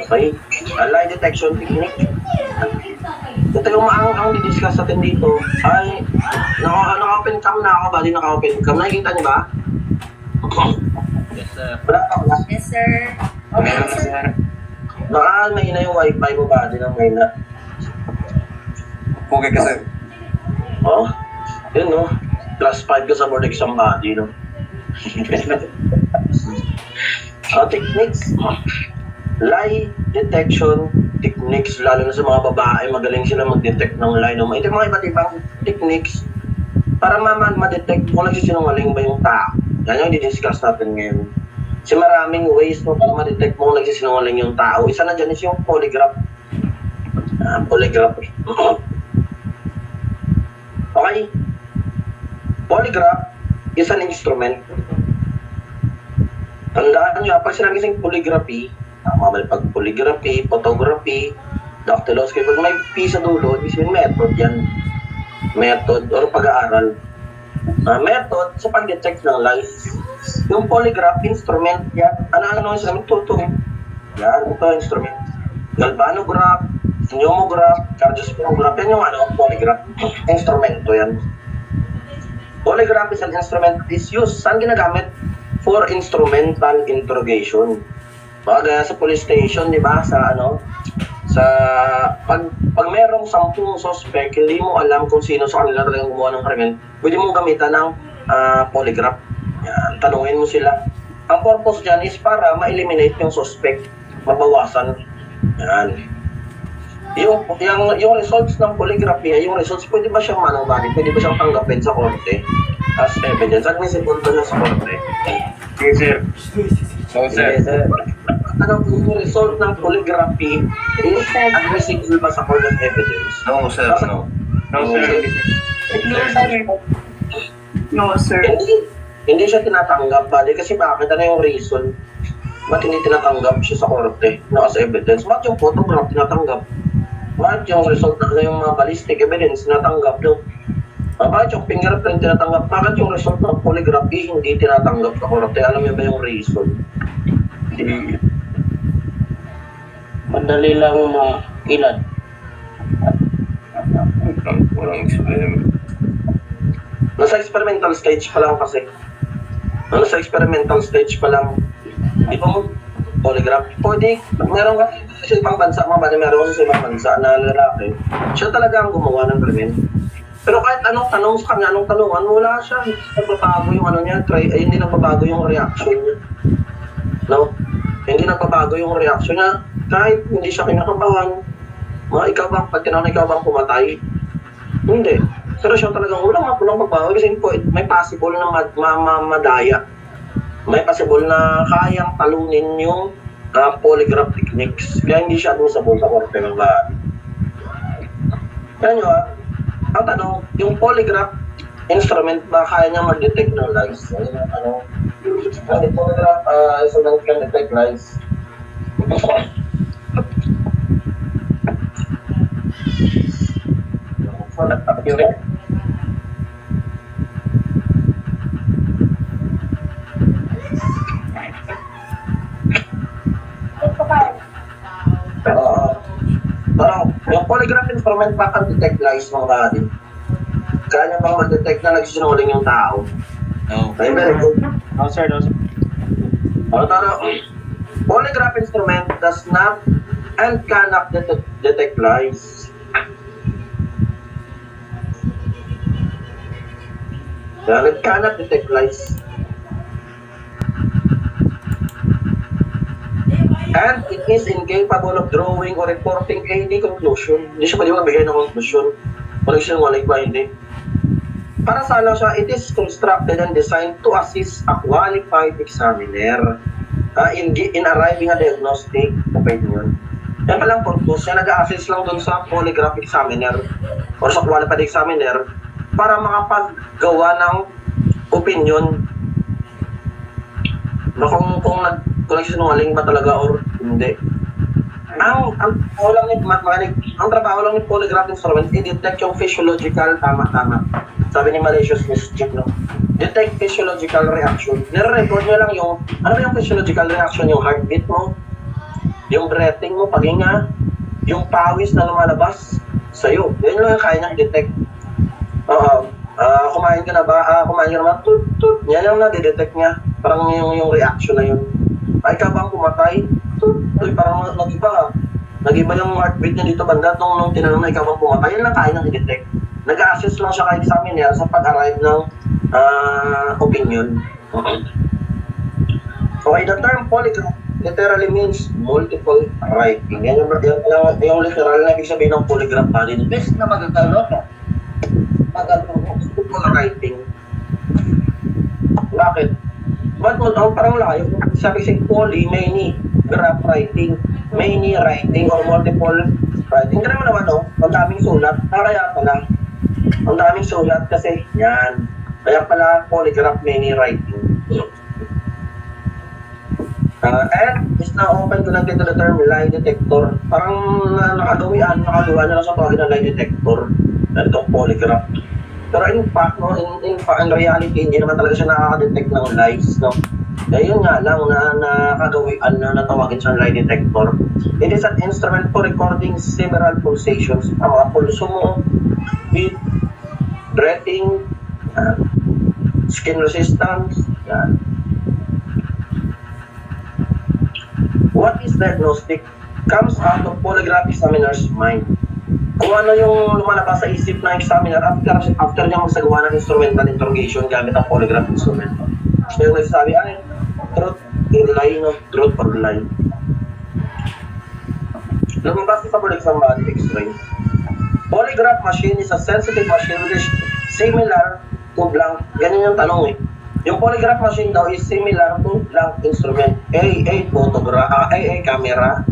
Okay? Lie detection technique. Ito yung ang didiscuss natin dito ay naka-open cam na ako, bali naka-open cam. Nakikita niyo ba? Yes, sir. Wala ka ba? Yes, sir. Okay, Meron, sir. sir. Baka mahina yung wifi mo, bali ng mahina. Okay ka, sir. Oh, yun no. +5 ka sa board exam body, no? Techniques. Lie detection techniques, lalo na sa mga babae, magaling sila mag-detect ng lie. No? Ito yung mga iba't ibang techniques para ma-detect kung nagsisinungaling ba yung tao. Yan yung di-discuss natin ngayon. Kasi maraming ways no, para ma-detect mo kung nagsisinungaling yung tao. Isa na dyan is yung polygraph. Polygraph. Okay? Polygraph is an instrument. Tandaan nyo, pag sinabi kasing polygraphy, pag polygraphy, photography, dactyloscopy, pag may P sa dulo, is yung method yan. Method or pag-aaral. Method sa pag-detect ng lies. Yung polygraph, instrument yan. Ano instrument? Tutong. Yan, ito instrument. Galvanograph, pneumograph, cardioscopograph, yan yung polygraph. Instrumento yan. Polygraph is an instrument that is used. Saan ginagamit? For instrumental interrogation. Baga sa police station, di ba? Pag merong 10 suspect, hindi mo alam kung sino sa kanila talagang gumawa ng krimen, pwede mong gamitan ng polygraph. Yan, tanungin mo sila. Ang purpose dyan is para ma-eliminate yung suspect, mabawasan. Yan. Yung results ng polygraphy, yung results, pwede ba siyang manubali? Pwede ba siyang tanggapin sa korte as evidence? Admissible ba siya sa korte? Yes, sir. No, sir. Yes, sir. Yung result ng polygraphy is admissible ba sa court of evidence? No, sir. No. No, sir. No, sir. Hindi siya tinatanggap, bali, kasi bakit? Ano yung reason? Ba't hindi tinatanggap siya sa korte na as evidence? Ba't yung photograph tinatanggap? Bakit yung result na yung mga ballistic evidence tinatanggap? No? Bakit yung fingerprint tinatanggap? Bakit yung result ng polygraphy hindi tinatanggap sa korte? Alam niyo ba yung reason? Madali lang mailad. Walang experiment. Nasa experimental stage pa lang kasi. Nasa experimental stage pa lang. Di ba mo? Polygraph. Pwede, meron ka sa ibang bansa, meron kasi sa ibang bansa na lalaki. Siya talaga ang gumawa ng krimen. Pero kahit anong tanong sa kanya, anong tanungan, wala siya. Hindi nagbabago yung niya, hindi nagbabago yung reaction niya. No? Hindi nagbabago yung reaction niya. Kahit hindi siya kinakabahan. Ikaw pag tinanong ikaw bang pumatay? Hindi. Pero siya talagang walang magbabago kasi may possible na madaya. May possible na kayang talunin yung polygraph techniques. Kaya hindi siya admissible sa korte ng bahay. Kaya nyo ang tanong, yung polygraph instrument ba kaya niya mag-detect ng lies? Yung polygraph instrument can detect lies. Yung polygraph instrument ba can detect lies mga body? Kaya niya bang mag-detect na nagsisinungaling yung tao? No. Ay, very good. No, sir. No, sir. Polygraph instrument does not and cannot detect lies. It cannot detect lies. And it is incapable of drawing or reporting any conclusion. Hindi siya pwede magbigay ng conclusion. Kung nagsinungaling ba, hindi. Para sa siya, it is constructed and designed to assist a qualified examiner in arriving at diagnostic opinion. Yan palang purpose, yan nag-assist lang dun sa polygraph examiner or sa qualified examiner para makapaggawa ng opinion na kung nagsinungaling ba talaga or hindi. Ang trabaho lang ni polygraph instrument, i-detect yung physiological tama-tama. Sabi ni Malicious Mischief, no? detect physiological reaction. Nire-record nyo lang yung, ano ba yung physiological reaction? Yung heartbeat mo, yung breathing mo, paghinga, yung pawis na lumalabas sa'yo. Yan lang yung kaya niyang detect. Kumain ka na ba? Kumain ka na ba? Tut, tut. Yan yung nadidetect niya. Parang yung reaction na yun. Ay ka bang pumatay? Tut, tut. Parang nag-iba. Nag-iba yung heartbeat niya dito banda nung tinanong na ikaw bang pumatay. Yan lang kaya niyang i-detect. Nag-a-assist lang siya kay examiner sa pag-arrive ng opinion. Okay, the term polygraph literally means multiple writing. Yan yung literal na ibig sabihin ng polygraph pa rin. Best na magkakaroon ka. Multiple writing. Bakit? Ba't mo parang layo? Sabi kasi poly, many, graph writing, many writing or multiple writing. Kaya mo naman, ang daming sulat. Kaya pala, ang daming sulat kasi yan. Kaya pala polygraph, many writing. And is now open connected to the term lie detector. Parang nakagawa na lang sa tawagin ng lie detector. Itong polygraph. Pero in fact, in reality, hindi naman talaga siya nakaka-detect ng lies, no? Kaya yun nga lang na nakagawian na natawagin siyang lie detector. It is an instrument for recording several pulsations. Ang mga pulso mo, beat, breathing, skin resistance, yan. What is diagnostic comes out of polygraph examiner's mind. Kung ano yung lumalabas sa isip ng examiner after niya magsagawa ng instrumental interrogation gamit ang polygraph instrument. So yung nagsasabi ay truth or lie, no? Truth or lie. Lumabas sa public sa body X-ray. Polygraph machine is a sensitive machine which is similar to blank. Ganyan yung tanong eh. Yung polygraph machine daw is similar to blank instrument. A photograph, A camera,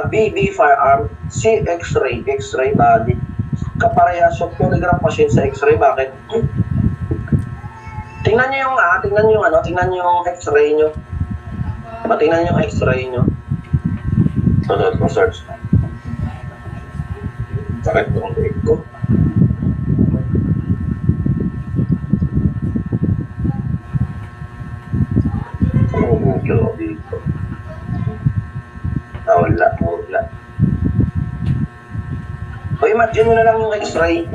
B firearm, C X-ray, X-ray body. Kaparehas yung polygraph machine sa X-ray. Bakit? Tingnan niyo yung X-ray niyo. Tingnan niyo yung X-ray niyo. So, search. Correct yung break ko. Dito. Wala. O imagine mo na lang yung X-ray.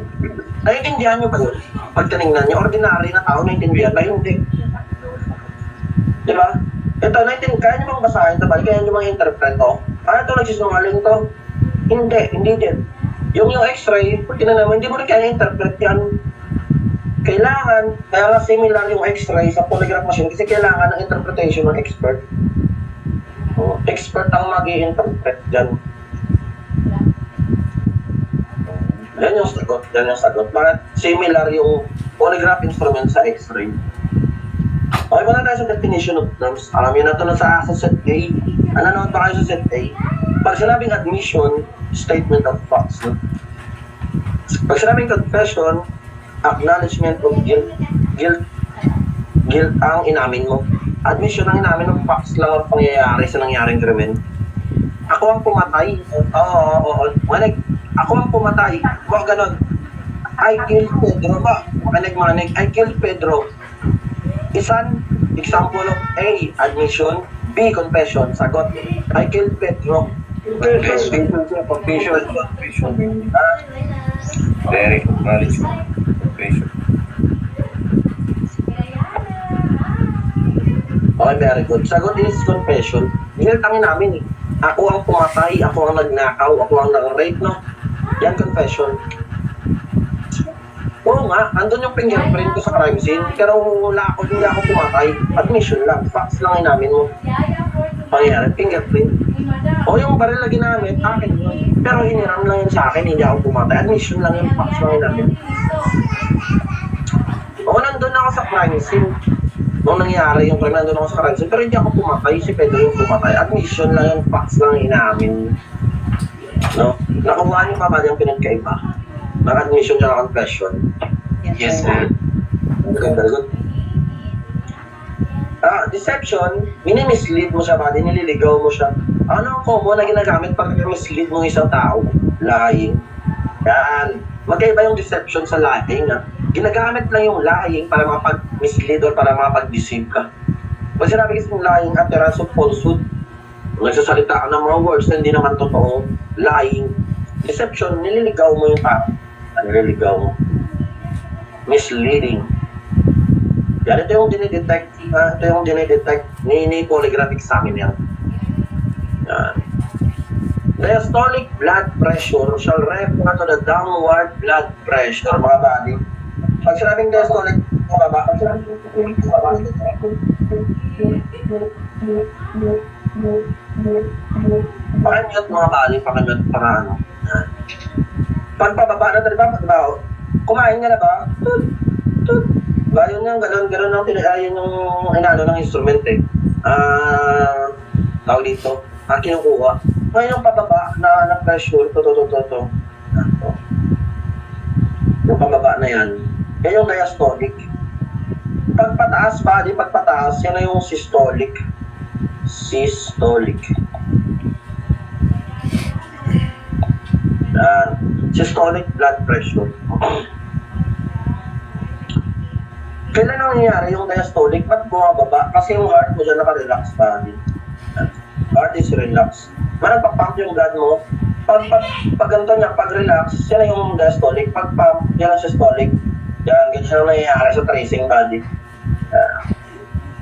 Naiintindihan nyo ba yun? Pag tinignan nyo, ordinary na tao naiintindihan ba? Hindi. Diba? Ito, kaya nyo bang basahin ito ba? Kaya nyo bang interpret to? Ito nagsisungaling to? Hindi din. Yung X-ray, pag tinignan mo, hindi mo rin kaya interpret yan. Kailangan, kaya nga similar yung X-ray sa polygraph machine kasi kailangan ng interpretation ng expert. Expert ang mag-i-interpret dyan. Yan yung sagot. Bakit similar yung polygraph instrument sa X-ray? Okay, muna tayo sa definition of terms. Alam nyo na ito na sa set A. Nanonood pa kayo sa set A? Pag sinabing admission, statement of facts. No? Pag sinabing confession, acknowledgement of guilt ang inamin mo. Admission ang inamin ng facts lang ang pangyayari sa nangyaring krimen. Ako ang pumatay. Oo. Ako ang pumatay. Huwag ganon. I killed Pedro ba? Makinig. I killed Pedro. Isan, example of A, admission. B, confession. Sagot. I killed Pedro. Confession. Very acknowledgement. Okay, very good. Sagot is confession. Guilt ang inamin eh. Ako ang pumatay, ako ang nagnakaw, ako ang nag-rape, no? Yan, confession. Oo nga, andun yung fingerprint ko sa crime scene, pero hindi ako pumatay. Admission lang, facts lang inamin mo. Pangyayari, fingerprint. O yung baril na ginamit, akin yun. Pero hiniram lang yun sa akin, hindi ako pumatay. Admission lang yung facts lang inamin. O nandun ako sa crime scene. Nung nangyari yung crime, nandun ako sa crime scene, pero hindi ako pumatay, si Pedro yung pumatay. Admission lang yung facts lang inamin. No? Nakuha niyo pa ba yung pinagkaiba? Nag-admission siya ng confession. Yes, sir. Okay, very good. Deception, minimislead mo siya ba? Nililigaw mo siya. Ano ang common na ginagamit pag mislead mo isang tao? Lying. Yan. Magkaiba yung deception sa lying. Ginagamit lang yung lying para mislead or para makapag-deceive ka. Pag sinabi kasi lying, utterance of falsehood, nagsasalita ka ng mga words na hindi naman totoo, lying, deception, nililigaw mo yung tao. Nililigaw mo. Misleading. Yan, ito yung dinidetect, ni polygraph examiner yan. Yan. Diastolic blood pressure shall refer to the downward blood pressure, mga body. Pag sinabing diastolic, baba, pag sinabing baba, pakimute mga body, pakimute para ano. Yan. Pag pababa na, diba, kumain ka na ba? Tut, tut. Ba, yun yung gano'n ang yun yung inano ng instrument eh. Tawag dito, kinukuha. Ngayon yung pababa na pressure, to. Yung pababa na yan, yan yung diastolic. Pagpataas, body, pagpataas, yan na yung systolic. Systolic. Yan. Systolic blood pressure. Kailan nangyayari yung diastolic? Ba't bumababa? Kasi yung heart mo dyan naka-relax body. Heart is relaxed. Managpapump yung blood mo. Pag ganito niya, pag-relax, yan yung diastolic. Pag-pump, yan ang systolic. Yan, ganyan ang nangyayari sa tracing body.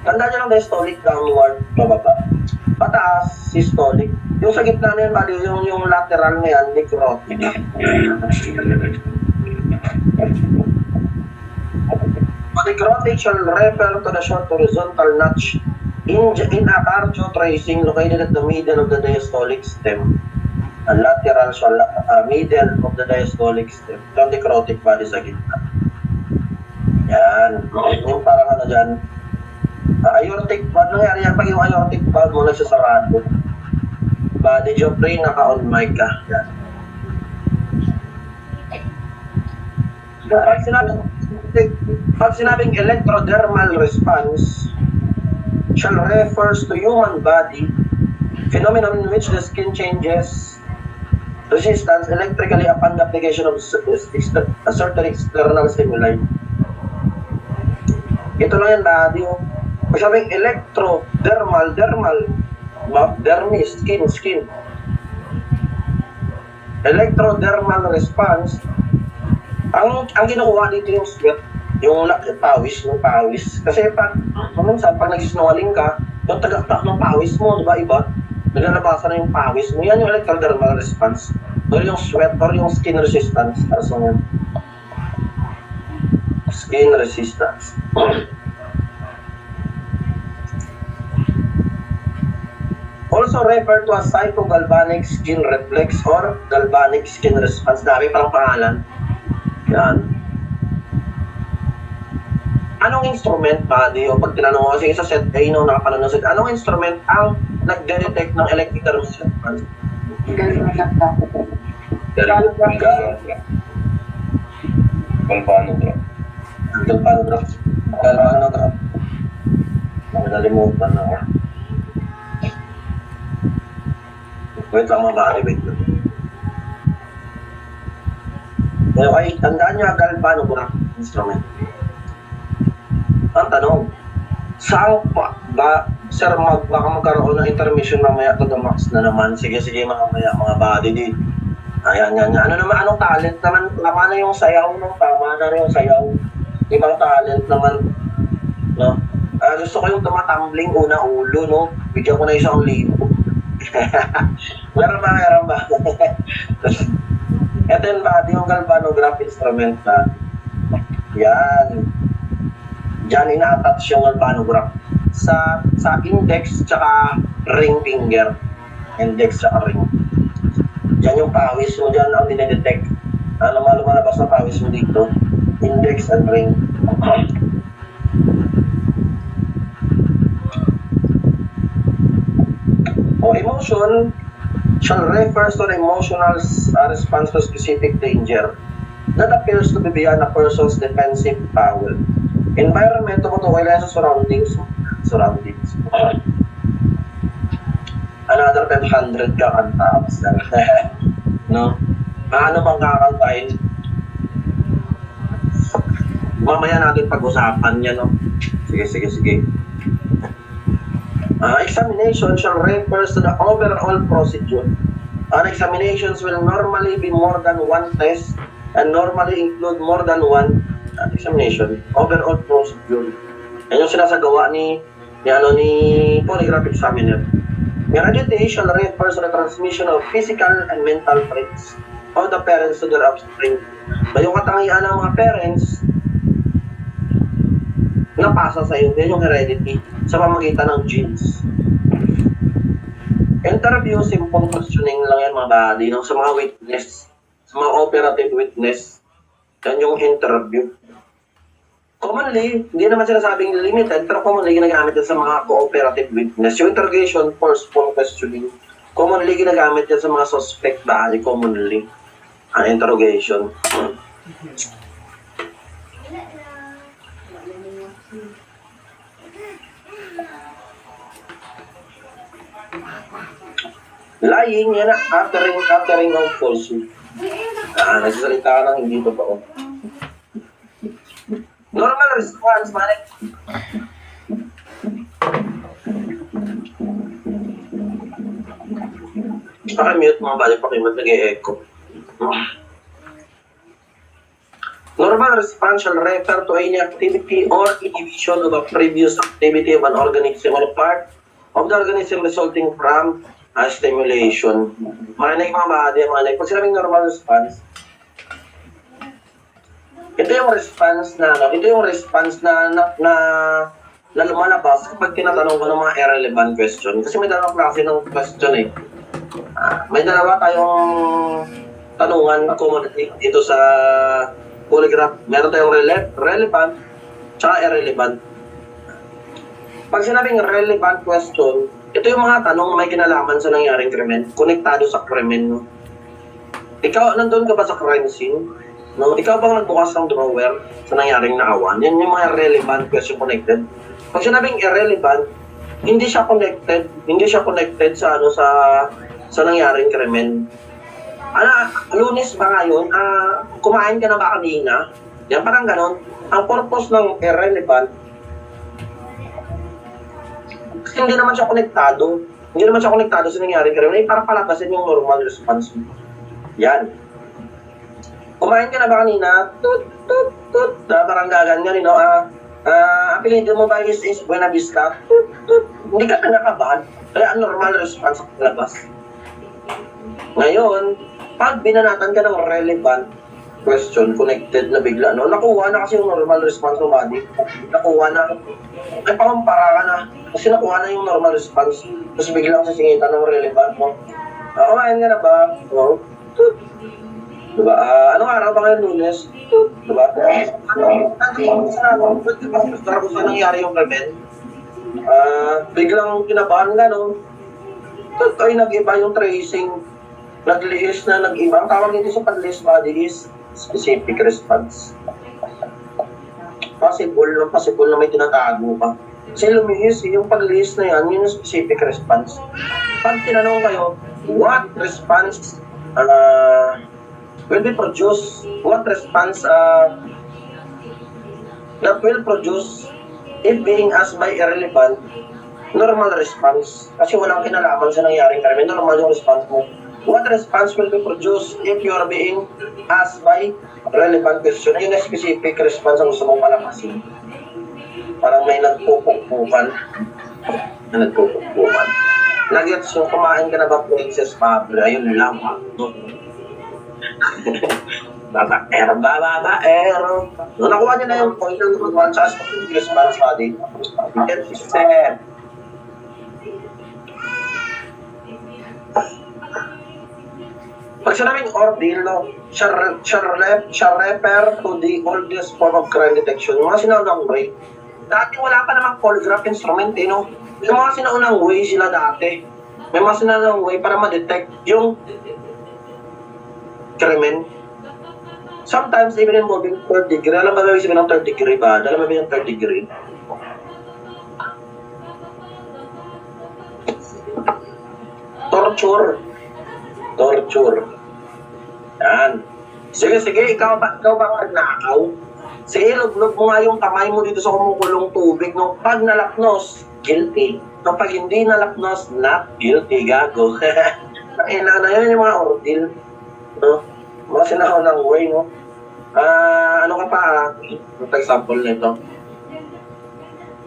Tanda niya ng diastolic, downward, bababa. Pataas, systolic. Yung sa gitna na yan, body, yung lateral na yan, necrotic. Necrotic shall refer to the short horizontal notch in a cardio tracing located at the middle of the diastolic stem. Ang lateral shall middle of the diastolic stem. Ito ang necrotic body sa gitna. Yan. Yung parang ano dyan. Aortic valve. Nangyari yan pag yung aortic valve mo nagsasarado. Body Geoffrey, naka-on mic ka. Yan. Pag sinabing electrodermal response shall refers to human body phenomenon in which the skin changes resistance electrically upon the application of a certain external stimuli. Ito lang yan body. Pag sinabing electrodermal, dermis, skin. Electrodermal response, ang kinukuha dito yung sweat, yung pawis. Kasi minsan, pag nagsisinungaling ka, yung tagaktak ng pawis mo, di ba iba? Naglalabasan na yung pawis mo. Yan yung electrodermal response. Or yung sweat, or yung skin resistance. Arso yan. Skin resistance. Also referred to as psychogalvanic skin reflex or galvanic skin response. Dami parang pangalan. Yan. Anong instrument, body, o pag tinanong ko, kasi sa set A, no, nakapanood ng set, anong instrument ang nagde-detect ng electrical response? Galvanograph. Nalimutan na ako. Wait lang mga body, wait lang. Okay, tandaan nyo ang galvanograph instrument. Ang tanong, saan ba, sir, baka magkaroon ng intermission mamaya to the max na naman. Sige, mamaya mga body di. Ayan. Ano naman, anong talent naman? Tama na yung sayaw, no? Tama na yung sayaw. Ibang talent naman, no? Gusto ko yung tumatumbling una ulo, no? Bigyan ko na 1,000. Meron ba? Ito yung body, yung galvanograph instrument na. Yan. Diyan ina-attach yung galvanograph sa index tsaka ring finger. Index tsaka ring. Diyan yung pawis mo dyan ang dinedetect. Ano lumalabas na pawis mo dito? Index and ring. Emotion shall refers to the emotional response to specific danger that appears to be beyond a person's defensive power. Environment, tumutukoy lang sa surroundings. Another 500 kakantaos na. No? Ano bang kakantahin? mamaya natin pag-usapan yan, no? Sige. Examination shall refers to the overall procedure. Examinations will normally be more than one test and normally include more than one examination. Overall procedure. Yan yung sinasagawa ni polygraph examiner. Heredity shall refers to the transmission of physical and mental traits of the parents to their offspring. Yung katangian ng mga parents napasa sa iyo, yan yung heredity sa pamagitan ng genes. Interview, simple questioning lang yan mga buddy, no? Sa mga witness, sa mga operative witness, yan yung interview. Commonly, hindi naman sinasabing limited, pero commonly ginagamit yan sa mga cooperative witness. Yung interrogation, forceful questioning, commonly ginagamit yan sa mga suspect body, commonly. Interrogation. Lying, yan na, uttering of falsehood. Nagsasalita ka ng hindi totoo. Normal response, man. Pakimute mga bali, pakimute, nag-e-echo. Normal response shall refer to any activity or inhibition of a previous activity of an organism or part of the organism resulting from stimulation. Marinig mga badi, marinig. Pag sinabing normal response, ito yung response na lumalabas kapag tinatanong ko ng mga irrelevant question. Kasi may dalawang klase ng question eh. May dalawa tayong tanungan na commonly dito sa polygraph. Meron tayong relevant tsaka irrelevant. Pag sinabing relevant question, ito yung mga tanong may kinalaman sa nangyaring krimen, konektado sa krimen, no? Ikaw, nandun ka ba sa crime scene? No? Ikaw bang nagbukas ng drawer sa nangyaring naawan? Yan yung mga relevant question connected. Pag sinabing irrelevant, hindi siya connected sa sa nangyaring krimen. Lunes ba ngayon? Kumain ka na ba kanina? Yan, parang ganon. Ang purpose ng irrelevant, kasi hindi naman siya konektado sa nangyaring krimen. Para palabasin yung normal response mo. Yan. Kumain ka na ba kanina? Tut. Parang gaganyan, apelido mo ba is Buena Vista? Tut. Hindi ka kinakabahan. Kaya ang normal response sa labas. Ngayon, pag binanatan ka ng relevant question, connected na bigla, no? Nakuha na kasi yung normal response ng body. Nakuha na. Ay, pangumpara ka na. Kasi nakuha na yung normal response. Tapos biglang sasingitan ng relevant, no? Kumain ka na ba? No? Diba? Anong araw ba ngayon, Lunes? Diba? Tapos na nangyari yung krimen. Biglang kinabahan ka, no? Ay, nag-iba yung tracing. Naglihis na nag-iba. Ang tawag dito sa pag-list body is specific response. Possible na may tinatago ka. Kasi lumihis, yung pag-list na yan, yun yung specific response. Pag tinanong kayo, what response will be produced? What response that will produce if being asked by irrelevant? Normal response. Kasi walang kinalaman sa nangyaring krimen. Normal yung response mo. What response will be produced if you are being asked by relevant question? Ayun na specific response ang gusto mong palapasin. Parang may nagpupukpukan. Nag-gets yung kumain ka na ba, Princess Pablo? Ayun lang. Babaero. Nung nakuha niya na yung point ng one sa specific response body. Get step. Pag sinabing ordeal, no, siya refer to the oldest form of crime detection. Yung mga sinaunang way. Dati wala pa namang polygraph instrument, no? Yung mga sinaunang way sila dati. May mga sinaunang way para ma-detect yung krimen. Sometimes even involving third degree. Alam ba ibig sabihin ng third degree ba? Alam ba yung third degree? Torture. Yan. Sige, ikaw ba nagnakaw? Sige, log-log mo nga yung kamay mo dito sa kumukulong tubig. No? Pag nalaknos, guilty. Kapag hindi nalaknos, not guilty, gago. Na yun yung mga ordil. No? Mga sinahon ng way, no? Ano ka pa, example nito.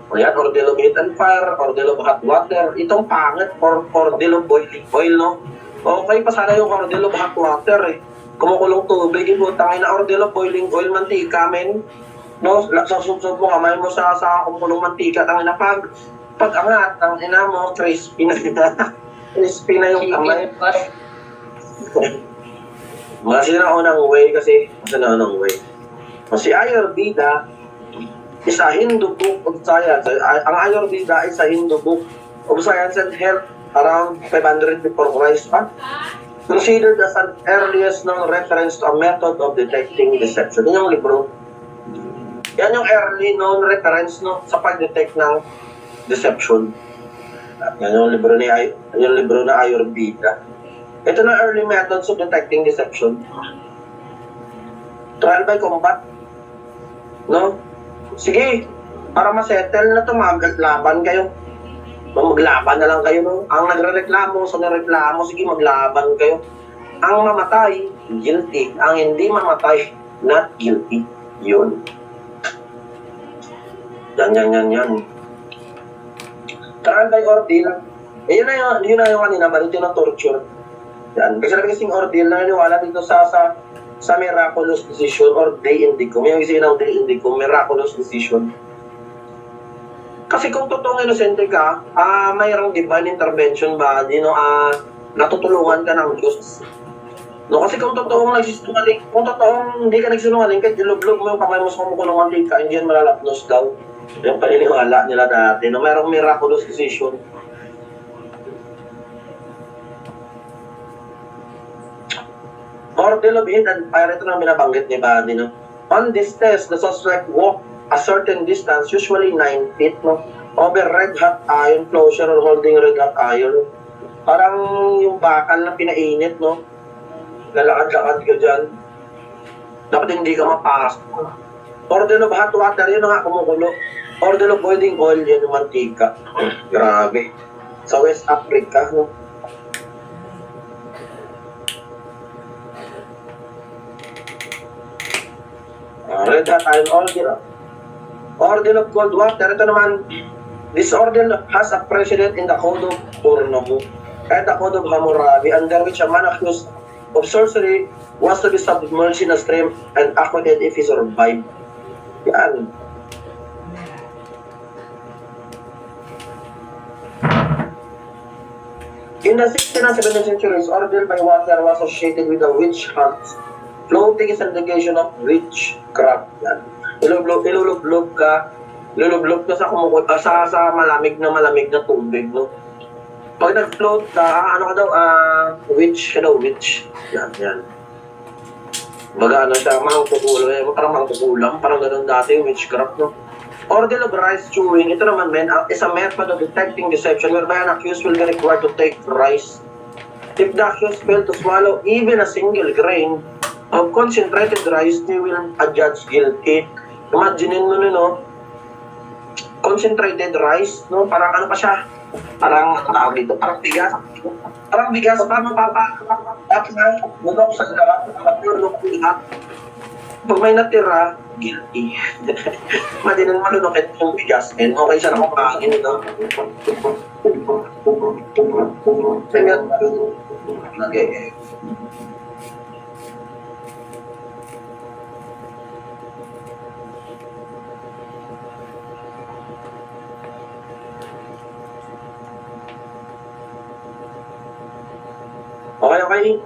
O yan, ordil of heat and fire, ordil of hot water. Itong pangit, ordil of boiling oil, no? Okay pa sana yung ordil of hot water, eh. Kumukulong tubig, ibutangin na ordil of boiling oil, mantika, men. No, susubsob mo kamay mo sa kumukulong mantika, tangin na pag angat, ang ina mo, crispy na crispy na yung kamay. Mga sinaunang way kasi, sinaunang way. Si Ayurveda is a Hindu book of science. Ang Ayurveda is a Hindu book of science and health around 500 before Christ. Considered as an earliest known reference to a method of detecting deception. Yan yung libro. Yan yung early known reference, no, sa pag-detect ng deception. Yan yung libro na Ayurveda. Ito na early methods of detecting deception. Trial by combat. No? Sige, para masettle na ito, maglaban kayo. Maglaban na lang kayo, no? Ang nagre-reklamo, sa nareklamo, sige, maglaban kayo. Ang mamatay, guilty. Ang hindi mamatay, not guilty. Yun. Yan. Trial by ordeal. Yun na yung kanina, balito ng torture. Yan. Kasi nabi kasing ordeal na naniwala dito sa miraculous decision or day indicum. Yung kasi ng day indicum, miraculous decision. Kasi kung totoong inosente ka, mayroong divine intervention ba, natutulungan ka ng Diyos. No, kasi kung totoong nagsisinungaling, kung totoong hindi ka nagsinungaling, kahit ilublog mo yung kamay mo sa kumukulong mantika, hindi yan malalapnos daw. Yung paniniwala nila dati, no, mayroong miraculous decision. Ordeal of heat and fire, ito na binabanggit ni Buddy, no? On this test, the suspect walked a certain distance, usually 9 feet, no? Over red-hot iron closure or holding red-hot iron. Parang yung bakal na pinainit, no? Lalakad-lakad ka dyan. Dapat hindi ka mapasok. Ordeal of hot water, yun nga kumukulo. Ordeal of boiling oil, yun yung mantika. Grabe. Sa West Africa, no? Red hot iron ordeal. Ordeal of cold water. Ito naman, this ordeal has a precedent in the Code of Purnamu and the Code of Hammurabi, under which a man accused of sorcery was to be submerged in a stream and acquitted if he survived. Yan. In the 16th and 17th centuries, ordeal by water was associated with the witch hunt. Floating is an indication of witchcraft. Yan. Ilulublog ka sa malamig na tubig, no? Pag nag-float ka, witch ka daw, witch. Yan. Baga siya, parang parang ganun dati yung witchcraft, no? Ordeal of rice chewing, ito naman, is a method of detecting deception whereby an accused will be required to take rice. If the accused failed to swallow even a single grain of concentrated rice, they will adjudge guilty. Imaginin mo no, concentrated rice, no? Parang ano pa siya? Parang bigas. Parang bigas pa, tapos na, munok sa lahat, lahat. Pag may natira, guilty. Madinin malunokit yung bigas, and okay siya na kumain, no? Okay. Okay.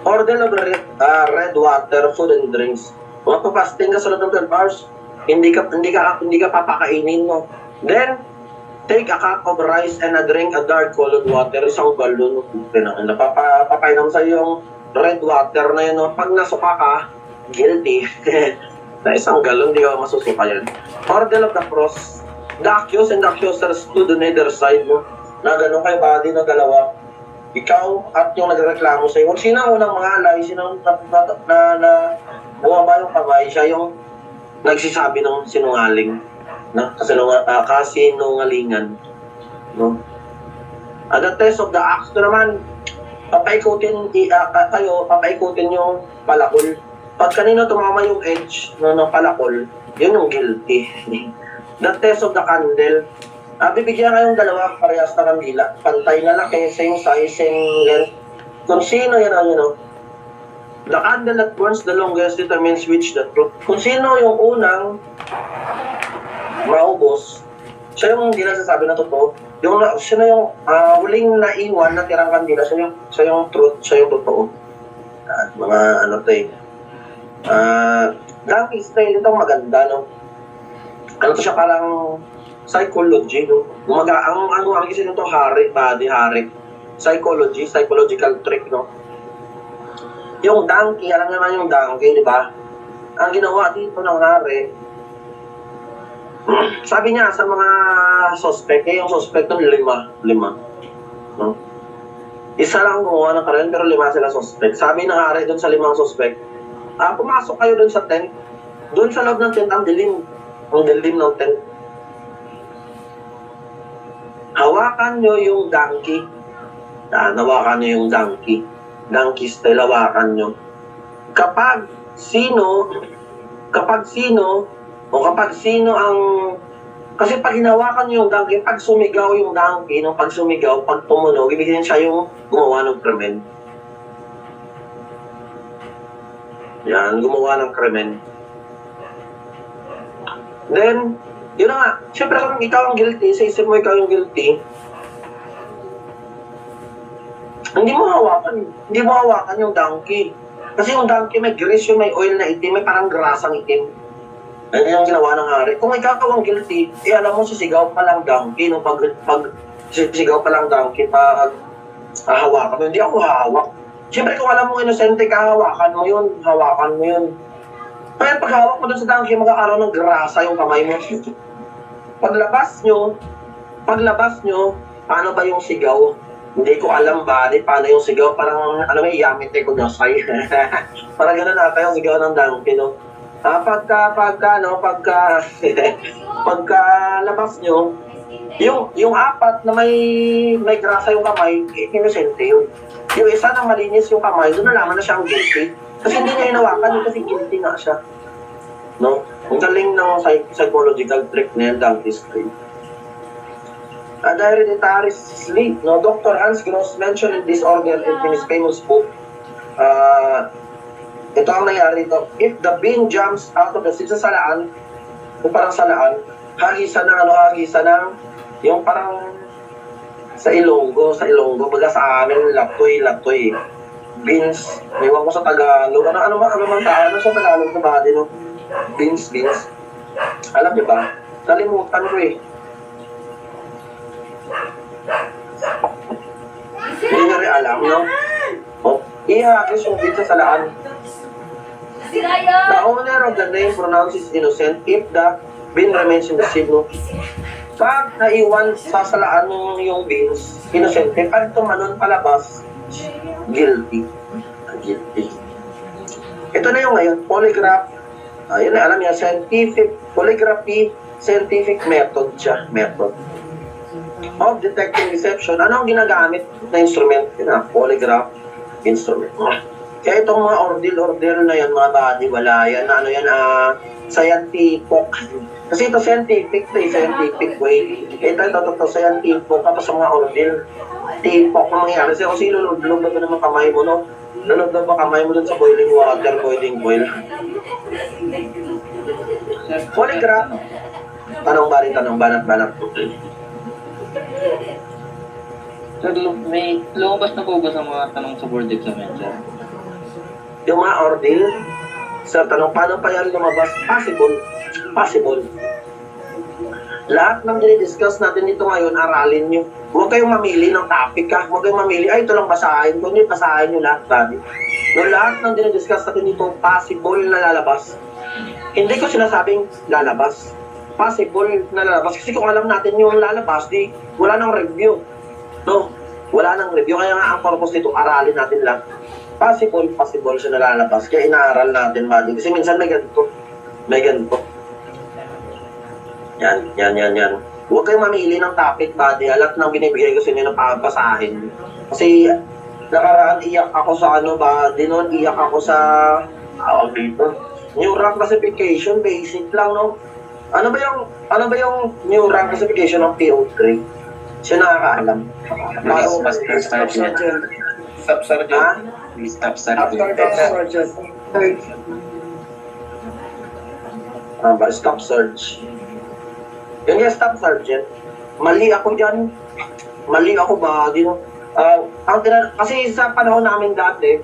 Order of red water, food and drinks. Magpa-fasting ka sa loob ng 12 hours, hindi ka papakainin mo. Then, take a cup of rice and a drink a dark colored water, isang galon. Napapainom sa yung red water na yun. No? Pag nasuka ka, guilty. Na isang galon, di ka masusuka yan. Order of the cross. The accused and the accuser stood on either side, no? Na gano'n kay body na dalawa. ikaw at yung nagreklamo sa'yo, kung sino ang unang mangalay, sino na bumaba yung kamay, siya yung nagsisabi ng sinungaling, no? Kasinungalingan, no? At the test of the acts to naman, papaikutin yung palakol. Pag kanino tumama yung edge ng palakol, yun yung guilty. The test of the candle, bibigyan kayong dalawa parehas na kandila. Pantay na laki, same size, same length. Kung sino yan ang the candle that burns the longest determines which the truth. Kung sino yung unang maubos, siya yung hindi nasasabi na totoo. Sino yung huling naiwan na tirang kandila, siya yung truth, siya yung totoo. Mga ano to eh. Donkey style, ito maganda, no? Ano to siya, parang psychology, no? Ang kasi nito, body. Psychology, psychological trick, no? Yung donkey, alam naman yung donkey, di ba? Ang ginawa dito ng hari, sabi niya sa mga suspect, yung suspect ng lima, no? Isa lang gumawa ng karen, pero 5 sila suspect. Sabi ng hari doon sa 5 suspect, pumasok kayo doon sa tent. Doon sa loob ng tent, ang dilim ng tent. Hawakan nyo yung donkey. Hawakan nyo yung donkey. Donkey style, hawakan nyo. Kapag sino ang... Kasi pag hinawakan nyo yung donkey, pag sumigaw yung donkey, pag tumunog, ibigin siya yung gumawa ng krimen. Yan, gumawa ng krimen. Then, yun na nga. Siyempre kung ikaw ang guilty, sa isip mo ikaw yung guilty, hindi mo hawakan yung donkey. Kasi yung donkey may grease, may oil na itim, may parang grasang itim. Ano yung ginawa ng hari? Kung ikaw ang guilty, alam mo, sisigaw pa lang donkey, sisigaw pa lang donkey, pag hawakan mo, hindi ako hawak. Siyempre kung alam mo inosente ka, hawakan mo yun. Kaya pag hawak mo dun sa donkey, magkakaroon ng grasa yung kamay mo. Paglabas nyo, paano ba yung sigaw? Hindi ko alam ba, paano yung sigaw, parang, yamite ko na say. Parang gano'n nata yung sigaw ng donkey, no? Pagka labas nyo, yung 4 na may grasa yung kamay, inosente yun. Yung isa na malinis yung kamay, doon nalaman na siya ang guilty. Kasi hindi niya hinawakan, kasi guilty nga siya. No? Ang galing ng psychological trick na yan, donkey style. Hereditary sleep. No? Dr. Hans Gross mentioned this organ in his famous book. Ito ang nangyari ito. If the bean jumps out of the seed sa salaan, yung parang salaan, hagisa ng, yung parang sa Ilonggo, baga sa amin, latoy. Beans, iwan ko sa Tagalog. Ano man tao, sa Tagalog na ba din, no? Beans. Alam niyo ba? Nalimutan ko eh. Hindi na rin alam, no? Ihagis yung beans sa salaan. The owner of the name pronounces innocent if the bean remains in the seed, no? Pag naiwan sa salaan yung beans, innocent. Pag tumalon palabas, guilty. Ito na yung ngayon, polygraph. Yun na, alam niya, polygraphy, scientific method siya, method of detecting deception. Ano ang ginagamit na instrument? Yun na, polygraph instrument. Kaya itong mga ordil na yan, mga body, wala yan, scientific. Kasi ito scientific way. Ito scientific, tapos sa mga ordil, tipok na mangyari. Kasi lulog na naman kamay mo, no? Lulog na ba kamay mo dun sa boiling water, boiling oil? Polygraph. Tanong, banat. Sir, may lumabas na po ba sa mga tanong sa board exam, sir? Yung mga ordil, sa tanong, paano pa yan lumabas? Possible. Lahat ng dinidiscuss natin dito ngayon, aralin nyo. Huwag kayong mamili ng topic ka. Huwag kayong mamili, ito lang basahin. Kung hindi, basahin nyo lahat. No, lahat ng dinidiscuss natin dito, possible na lalabas. Hindi ko sinasabing lalabas. Possible na lalabas. Kasi kung alam natin yung lalabas, wala nang review. No? Wala nang review. Kaya nga ang purpose nito, aralin natin lang. Possible siya nalalabas. Kaya inaaral natin, buddy. Kasi minsan may ganito. May ganito. Yan. Huwag kayong mamili ng topic, buddy. Alat nang binibigay ko sa inyo ng papasahin. Kasi nakaraan iyak ako sa buddy noon. Iyak ako sa dito. New rank classification, basic lang, no? Ano ba yung new rank classification ng PO3? Siya nakakaalam. Master Sergeant. Staff Sergeant. Staff Sergeant. Staff Sergeant. Yun yung Staff Sergeant. Mali ako dyan. Mali ako ba? Kasi sa panahon namin dati,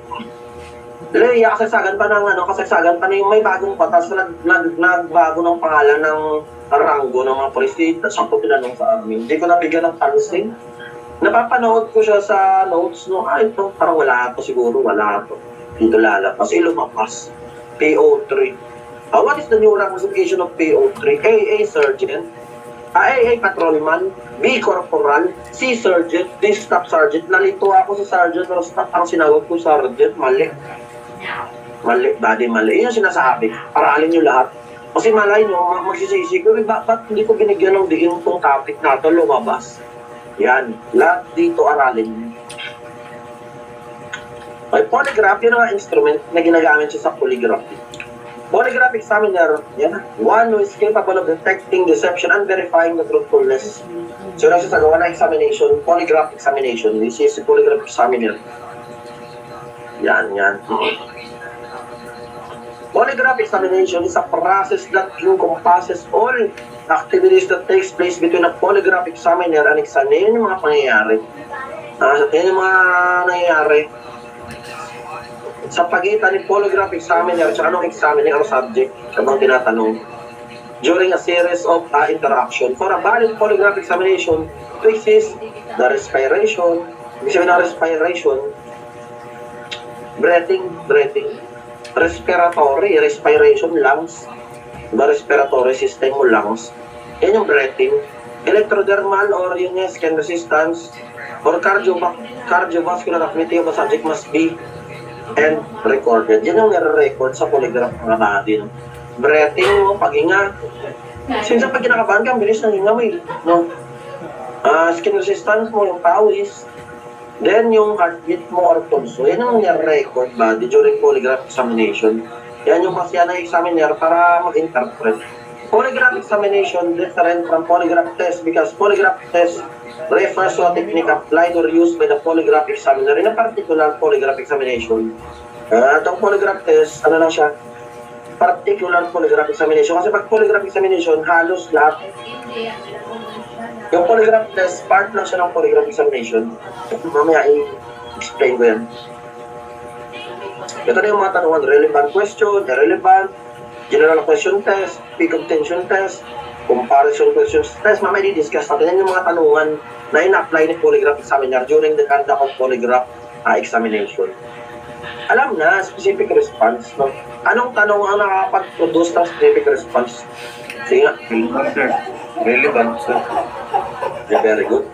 kasagsagan pa ng yung may bagong patas na nagbago ng pangalan ng ranggo ng mga polis. Sakto tinanong sa amin. Hindi ko nabigyan ng pansin. Napapanood ko siya sa notes, no? Ito, parang wala to siguro, wala to. Dito lalabas. Lumapas. PO3. What is the new rank classification of PO3? A Sergeant. A Patrolman. B Corporal. C Sergeant. D Staff Sergeant. Nalito ako sa Sergeant pero Staff ang sinawag ko Sergeant. Mali. Buddy, mali. Yun yung sinasabi. Paraalin nyo lahat. Kasi malay nyo, magsisisi ko, ba't hindi ko binigyan ng diin itong topic na ito lumabas? Yan. Lahat dito aralin. May polygraph, yun ang instrument na ginagamit siya sa polygraph. Polygraph examiner, yan. One who is capable of detecting deception and verifying the truthfulness. So, yun ang sasagawa na examination, polygraph examination. This is a polygraph examiner. Yan. Polygraph examination is a process that encompasses all activities that takes place between a polygraph examiner and examiner. Yan yung mga pangyayari. Yan yung mga nangyayari sa pagitan ni polygraph examiner at anong examining ang subject habang tinatanong during a series of interaction. For a valid polygraph examination to exist, the respiration, ibig sabihin ng respiration, breathing, respiration, lungs, respiratory system mo, lungs, yan yung breathing, electrodermal or yun yung skin resistance, or cardiovascular activity of the subject must be and recorded. Yan yung nare-record sa polygraph mga natin. Breathing mo, paghinga. Since pag kinakabahan ka, ang bilis ng hinga mo eh. No? Skin resistance mo, yung pawis. Then yung heartbeat mo or pulse. Yan yung nare-record body during polygraph examination. Yan yung masya na examiner para mag-interpret. Polygraph examination different from polygraph test because polygraph test refers to a technique applied or used by the polygraph examiner in a particular polygraph examination. Itong polygraph test, ano lang siya? Particular polygraph examination. Kasi pag polygraph examination, halos lahat. Yung polygraph test, part lang siya ng polygraph examination. Mamaya i-explain ko yan. Ito na yung mga tanungan. Relevant question, irrelevant, general question test, peak obtention test, comparison questions test. Mamaya i-discuss natin. Yan yung mga tanungan na in-apply ni polygraph examiner during the conduct of polygraph examination. Alam na, specific response. No? Anong tanong ang nakakapag-produce ng specific response? Sige nga. Relevant, sir. Very good.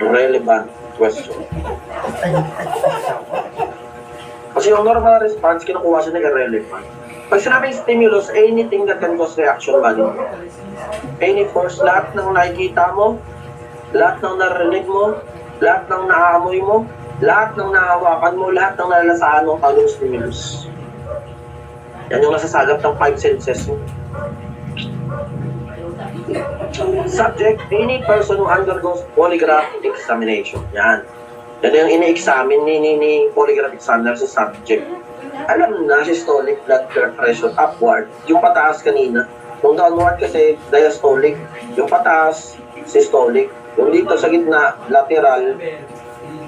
Relevant question. Kasi yung normal response, kinukuha siya ng irrelevant. Pag sinabing stimulus, anything that can cause reaction, bali. Any force, lahat ng nakikita mo, lahat ng narinig mo, lahat ng naamoy mo, lahat ng nahawakan mo, lahat ng nalalasaan mo, tawag yung stimulus. Yan yung nasasagap ng 5 senses mo. Subject, any person who undergoes polygraph examination. Yan. Yan yung ini-examine ni polygraph examiner sa subject. Alam na, systolic blood pressure upward. Yung pataas kanina. Yung downward kasi diastolic. Yung pataas, systolic. Yung dito sa gitna, lateral,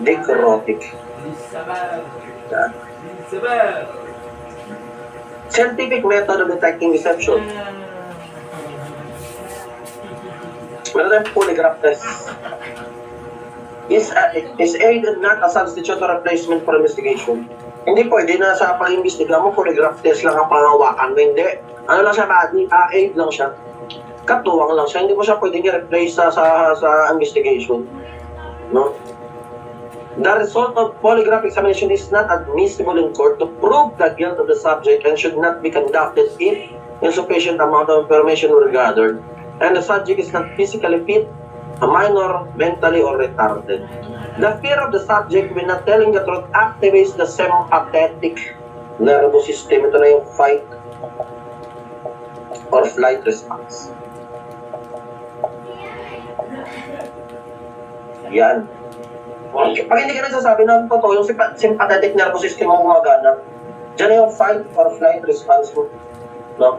dicrotic. Yan. Scientific method of detecting deception. Meron tayong polygraph test. Is aid and not a substitute or replacement for investigation. Hindi pwede na sa pag-imbestiga mo, polygraph test lang ang pangawakan mo. Hindi. Ano lang siya, aid lang siya. Katuwang lang siya. Hindi mo siya pwedeng i-replace sa investigation. No? The result of polygraph examination is not admissible in court to prove the guilt of the subject and should not be conducted if insufficient amount of information were gathered and the subject is not physically fit, a minor, mentally, or retarded. The fear of the subject when not telling the truth activates the sympathetic nervous system. Ito na yung fight or flight response. Yan. Pag hindi ka nagsasabi ng totoo, yung sympathetic nervous system mo gumagana, dyan na yung fight or flight response mo. No?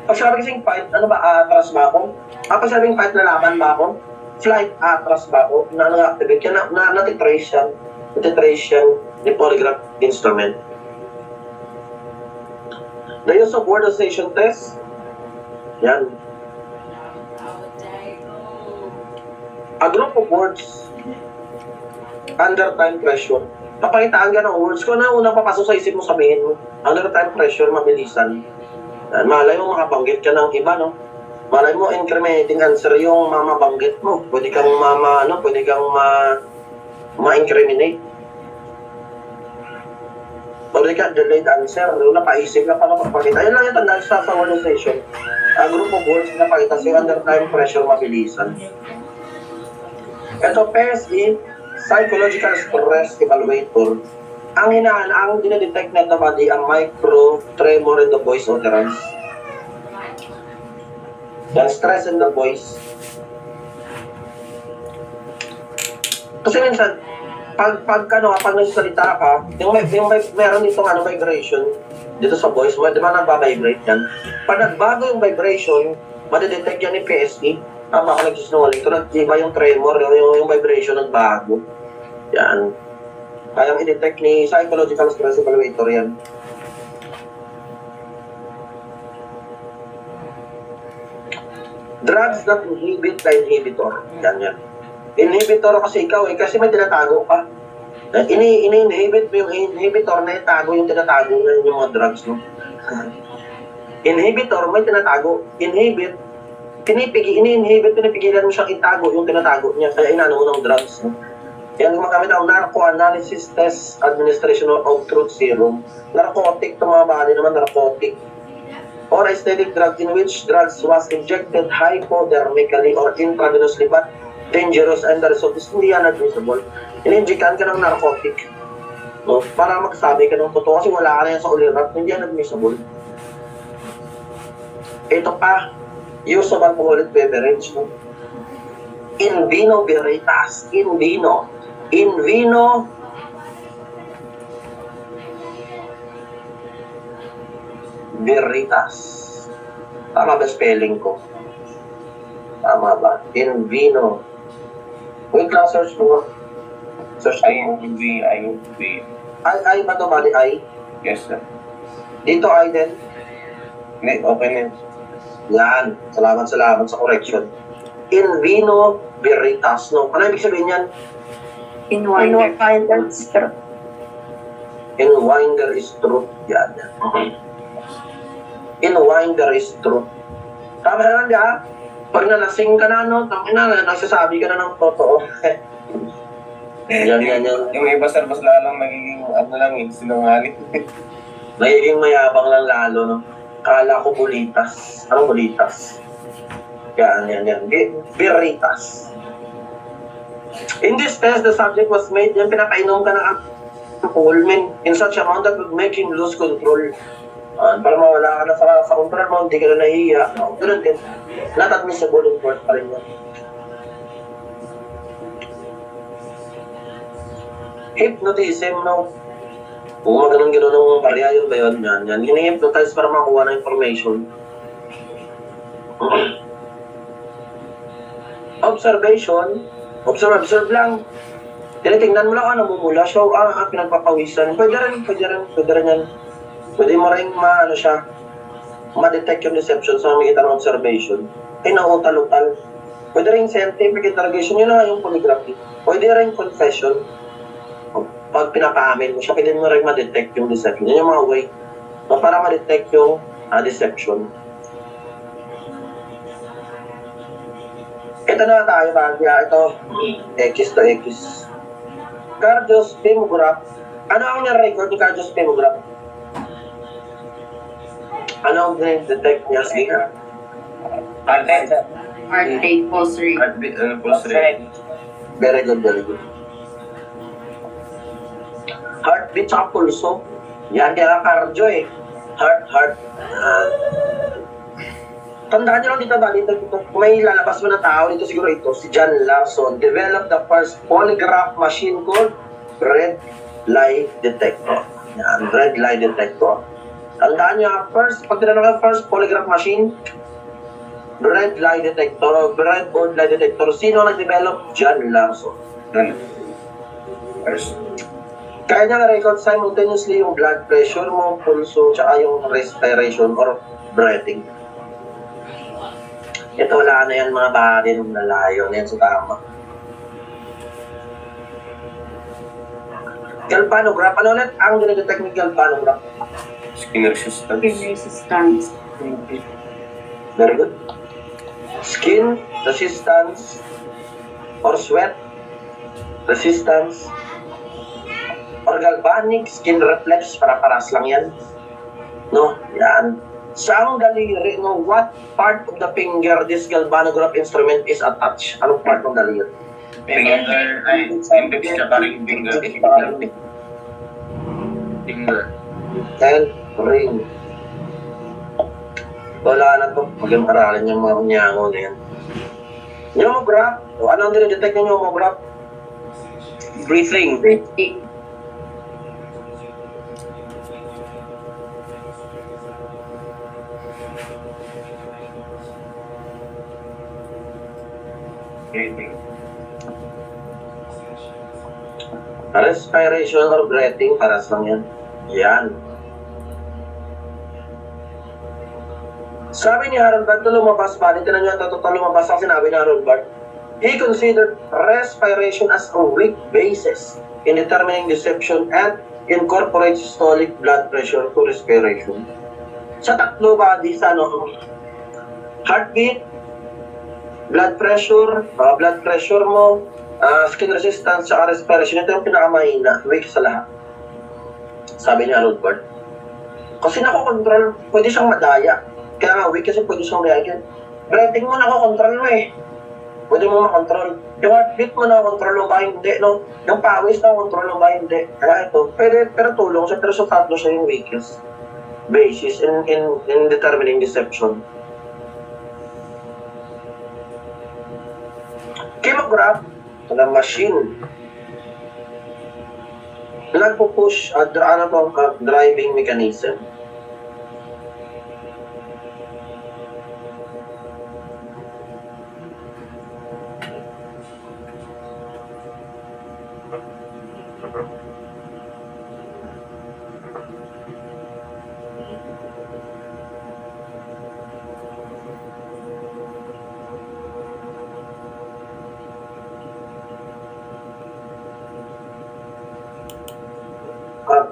Pag sabi kasing fight, ano ba, atras ba ako? Pag sabing fight, lalaban ba ako? Flight, atras ba ako? Na-activate yan, natitrace yan. Natitrace yan ni polygraph instrument. The use of word association test, yan. A group of words under time pressure. Papakitaan ka ng words kung ano unang papasok sa isip mo sabihin mo. Under time pressure, mabilisan. Malay mo makabanggit ka ng iba, no? Malay mo incriminating answer yung mamabanggit mo. Pwede kang ma-incriminate. Pwede ka delayed answer, napaisip ka pa na papakita. Yan lang yung tandaan sa word session. A group of words na pakita sa'yo under time pressure, mabilisan. Ito, PSE, Psychological Stress Evaluator. Ang dinedetect na ito body, ang micro tremor in the voice utterance. Yan, stress in the voice. Kasi minsan, pag nagsalita ka, meron itong vibration dito sa voice mo, di ba nagbabibrate yan? Pag nagbago yung vibration, madedetect yan ni PSE. Tama ka nagsisinungaling. Ito nag-iba yung tremor, yung vibration nagbago. Yan. Kayang i-detect ni Psychological Stress Evaluator yan. Drugs that inhibit the inhibitor. Yan. Inhibitor kasi ikaw kasi may tinatago ka. Ini-inhibit mo yung inhibitor na itago yung tinatago na yung mga drugs, no? Inhibitor, may tinatago. Inhibit, pinipigilan mo siyang itago yung tinatago niya. Kaya inano mo ng drugs, no? Yan, gumagamit ang narco-analysis test administration of truth serum. Narcotic, ito mga bali naman, narcotic. Or aesthetic drug in which drugs was injected hypodermically or intravenously but dangerous and the result is hindi yan admissible. Ininjikan ka ng narcotic. No? Para magsabi ka ng totoo kasi wala ka na yan sa ulirat, hindi yan admissible. Ito pa, use of alcoholic beverage. No? In vino veritas. In vino veritas. Tama ba spelling ko? Tama ba? In vino. Wait lang, search mo. Search mo. INV. I ba ito? Bali, I? Yes, sir. Dito, I din. Okay na. Yan. Salamat sa correction. In vino veritas. No? Ano ibig sabihin yan? In winder is true. In winder is truth. Yan. In winder is truth. Tama naman diya. Pag nalasing ka na, no? Nagsasabi ka na ng totoo. Yan. Yung iba, sir, mas lalang magiging, sinungaling. Magiging mayabang lang lalo, no? Kala ko bulitas. Anong bulitas? Yan. Veritas. In this test, the subject was made, yung pinapainom ka ng alcohol, in such amount that would make him lose control. Para mawala ka na sa control mo, hindi ka na nahihiya. No, ganun din. Not admissible in court pa rin yan. Hypnotism, no? Kung maganon ng barya, yun ba yun? Yan. Hini-hypnotize para makuha na information. Observe lang. Tinitingnan mo lang, namumula siya, pinagpapawisan. Pwede rin yan. Pwede mo rin ma-detect yung deception sa magitan ng observation. Nauutal-utal. Pwede rin scientific interrogation, yun lang yung polygraphy. Pwede rin confession. Pag pinapaamin mo siya, pwede mo rin ma-detect yung deception. Yun yung mga way para ma-detect yung deception. Ito na tayo, Bagya. Ito, X to X. Cardiospemograph. Ano ang nirecord ni cardiospemograph? Ano ang detect niya? Sige. Heart Heartbeat, pulse rate. Heartbeat, pulse rate. Very good, very good. Heartbeat tsaka pulso. Yan, kaya cardio eh. Heart. Tandaan nyo lang dito, may lalabas mo na tao dito, siguro ito, si John Larson, developed the first polygraph machine called red lie detector. Yan, red lie detector. Tandaan nyo, pag tinanong ang first polygraph machine, red lie detector, red board lie detector, sino nag-develop? John Larson. First. Kaya niya record simultaneously yung blood pressure mo, pulso, tsaka yung respiration or breathing. Ito wala na yan mga body nung nalayo na yan sa tama. Galvanograph. Ano ulit ang dinidetect ng galvanograph? Skin resistance. Skin resistance. Very good. Skin resistance or sweat resistance or galvanic skin reflex, para-paras lang yan. No? Yan. Saan daliri, no? What part of the finger this galvanograph instrument is attached? Anong part ng daliri? Finger, index ka pa rin finger. Finger. And ring. Wala na to. Mag-aralin yung mga unyango na yan. Pneumograph. O, ano ang dinidetect ng pneumograph? Breathing. Breathing. Respiration or breathing, paras lang yan. Yan. Sabi ni Harold Bart, lumabas pa, dito na nyo ang lumabas ang sinabi ni Harold Bart. He considered respiration as a weak basis in determining deception and incorporates systolic blood pressure to respiration. Sa tatlo bodies, heartbeat, blood pressure mo, skin resistance, saka respiration, ito yung pinakamahina, weak sa lahat. Sabi ni Harold Bart. Kasi nakokontrol, pwede siyang madaya. Kaya nga weak kasi pwede siyang reaction. Breathing mo nakokontrol mo eh. Pwede mo makontrol. Yung heartbeat mo nakokontrol mo ba hindi, no? Yung pawis nakokontrol mo ba hindi. Kaya ito, pwede, pero tulong siya, pero sa tatlo siya yung weakest basis in determining deception. Chemograph, na machine. Nagpo-push driving mechanism.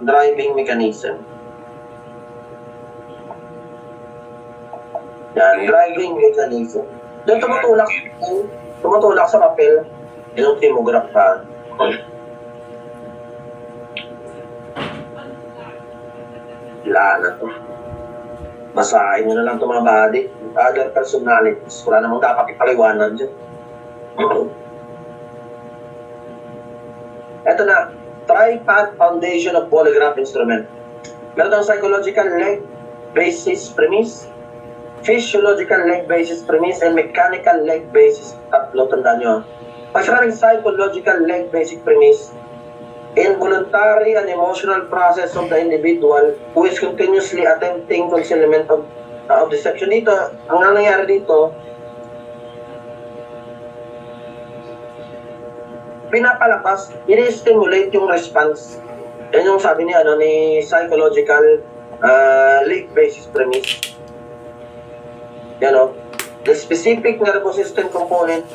Driving mechanism. Yan, driving mechanism. Doon tumutulak sa papel, yung chemograph pa. Wala na to. Basahin nyo na lang ito mga body. Other personalities. Wala namang dapat ipaliwanag dyan. Ito na. Tripod foundation of polygraph instrument. Meron ang psychological leg basis premise, physiological leg basis premise, and mechanical leg basis. Tatlo, tandaan nyo. Pag sinabing psychological leg basic premise, involuntary and emotional process of the individual who is continuously attempting concealment of deception. Dito, ang nangyayari dito, pinapalabas, ini-stimulate yung response. Yan yung sabi ni psychological leg basis premise. Yan o. The specific nervous system component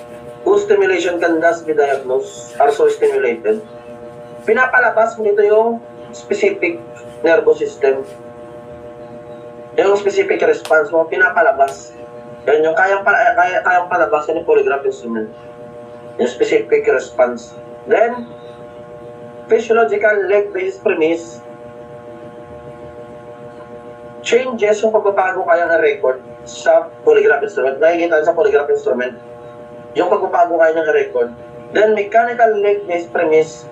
whose stimulation can thus be diagnosed are so stimulated. Pinapalabas mo dito yung specific nervous system. Yung specific response mo, pinapalabas. Yan yung kayang palabas yung polygraph instrument. Yung specific response. Then, physiological leg-based premise, changes yung pagbabago kaya ng record sa polygraph instrument. Nakikita sa polygraph instrument, yung pagbabago kaya ng record. Then, mechanical leg-based premise,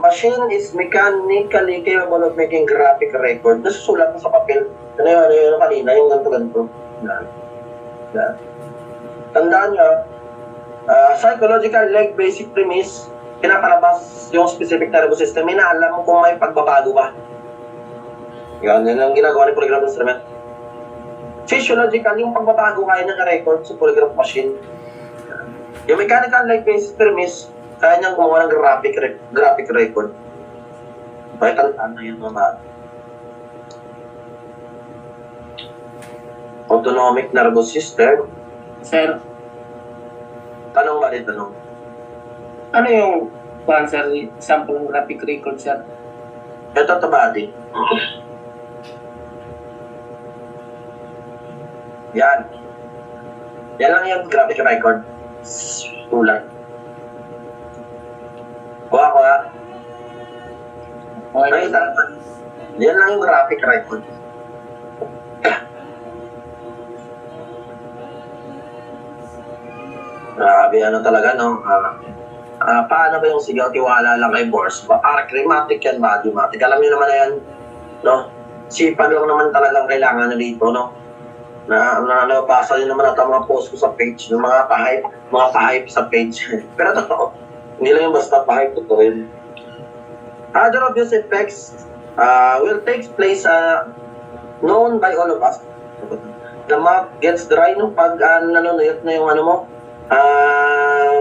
machine is mechanically capable of making graphic record. Nasusulat mo sa papel. Ano yun kanina, yung ganito-ganito. Yan. Tandaan nyo, psychological leg-basic premise, pinapalabas yung specific nervous system, inaalam mo kung may pagbabago ba. Yan ang ginagawa ni polygraph instrument. Physiological, yung pagbabago kaya ng record sa polygraph machine. Yung mechanical leg-based premise, kaya niyang gumawa ng graphic record. Okay, tandaan na yun mga. Autonomic nervous system. Sir, Tanong ba rin, tanong? ano yung sir, sample ng graphic record, sir? Ito to body. Yan. Yan lang yung graphic record. Tulang. Kuha. Okay. Nakita mo? Yan lang yung graphic record. Grabe, ano talaga, no? Paano ba yung sigaw tiwala lang kay Boss? Archematic yan, bodymatic. Alam niyo naman na yan, no? Sipag lang naman talagang kailangan na dito, no? Nabasa din naman natin mga post ko sa page, ng mga pa-hype sa page. Pero totoo, hindi lang yung basta pa-hype, totoo yun. Other obvious effects will take place known by all of us. The mouth gets dry nung pag nanunuyot na yung ano mo,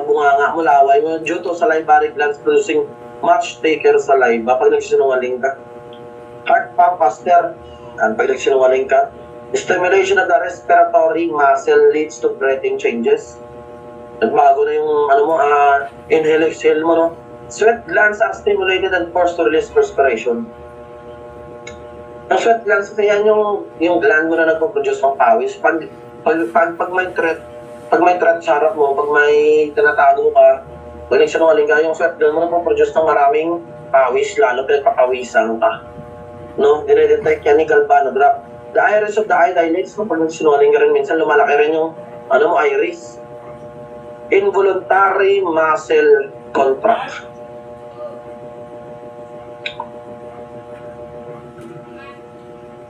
bunganga mo, laway mo, due to salivary glands producing much thicker saliva pag nagsinungaling ka. Heart pump faster, pag nagsinungaling ka. Stimulation of the respiratory muscle leads to breathing changes. Nagbago na yung inhale, exhale mo, no? Sweat glands are stimulated and forced to release perspiration. Ang sweat glands, kasi yan yung gland mo na nagpo-produce ng pawis. Pag may threat sa harap mo, pag may tinatago ka, pag nagsinungaling ka, yung sweat gland mo nagpo-produce ng maraming pawis, lalo pinagpapawisan ka. No? Dinedetect yan ni galvanograph. The iris of the eye dilates, pag nagsinungaling ka rin, minsan lumalaki rin yung iris. Involuntary muscle contract.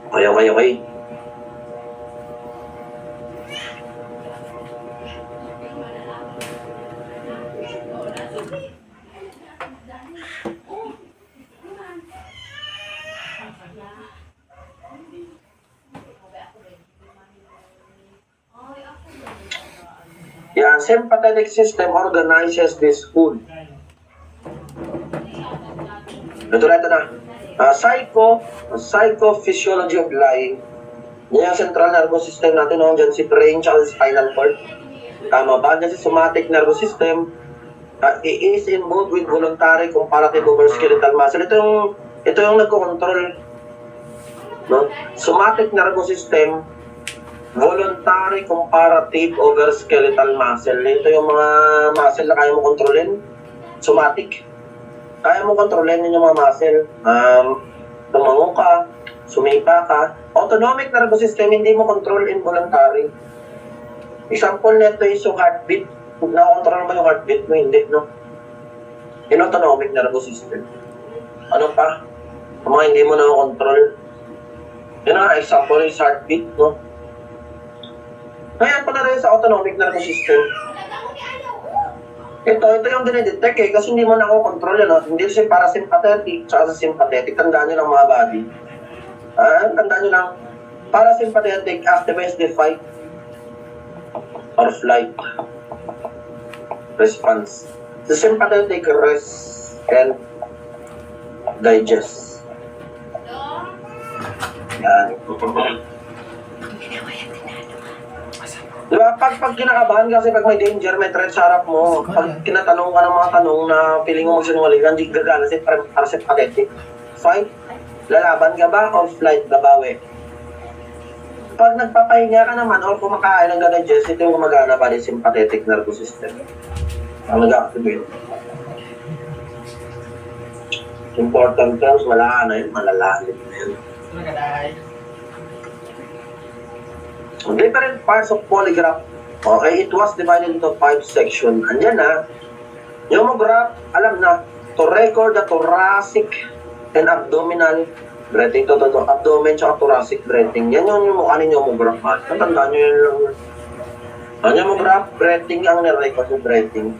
Okay. Yan, sympathetic system organizes this food. Ito na. Psychophysiology of lying. Yan yung central nervous system natin, no? Diyan si brain at spinal cord. Tama ba? Diyan si somatic nervous system. It is involved with voluntary comparative over skeletal muscle. Ito yung nagko-control. No? Somatic nervous system, voluntary comparative over skeletal muscle. Ito yung mga muscle na kaya mo kontrolin. Somatic. Kaya mo kontrolin yung mga muscle. Tumango ka, sumipa ka. Autonomic nervous system, hindi mo control involuntary. Example nito is yung heartbeat. Na-control mo yung heartbeat mo, hindi, no? Yung autonomic nervous system. Ano pa? Yung mga hindi mo na-control. Yun ang example is heartbeat, no? Ngayon pala rin sa autonomic nervous system. Ito yung dinidetect kasi hindi mo na-control yan, no? Hindi siya parasympathetic tsaka sa sympathetic. Tandaan nyo lang mga body. Tandaan nyo lang, parasympathetic activates the fight or flight response. The sympathetic rest and digest. Yan. Diba? Pag kinakabahan kasi pag may danger, may threat sa harap mo, pag tinatanong ka ng mga tanong na feeling mo magsinungaling, hindi gagana si parasympathetic. Fight, lalaban ka ba o flight, babawi? Pag nagpapahinga ka naman o kumakain ng digest, ito yung gumagana pa rin sympathetic nervous system. Ang nag-activate. Important terms, wala na yun, malalalim na yun. Different parts of polygraph. Okay, it was divided into 5 sections. Andyan na, nomograph, alam na, to record the thoracic and abdominal breathing, to abdomen tsaka thoracic breathing. Yan yung mukha ni nomograph. Natandaan nyo yun lang. Ang nomograph, breathing ang nirecord yung breathing.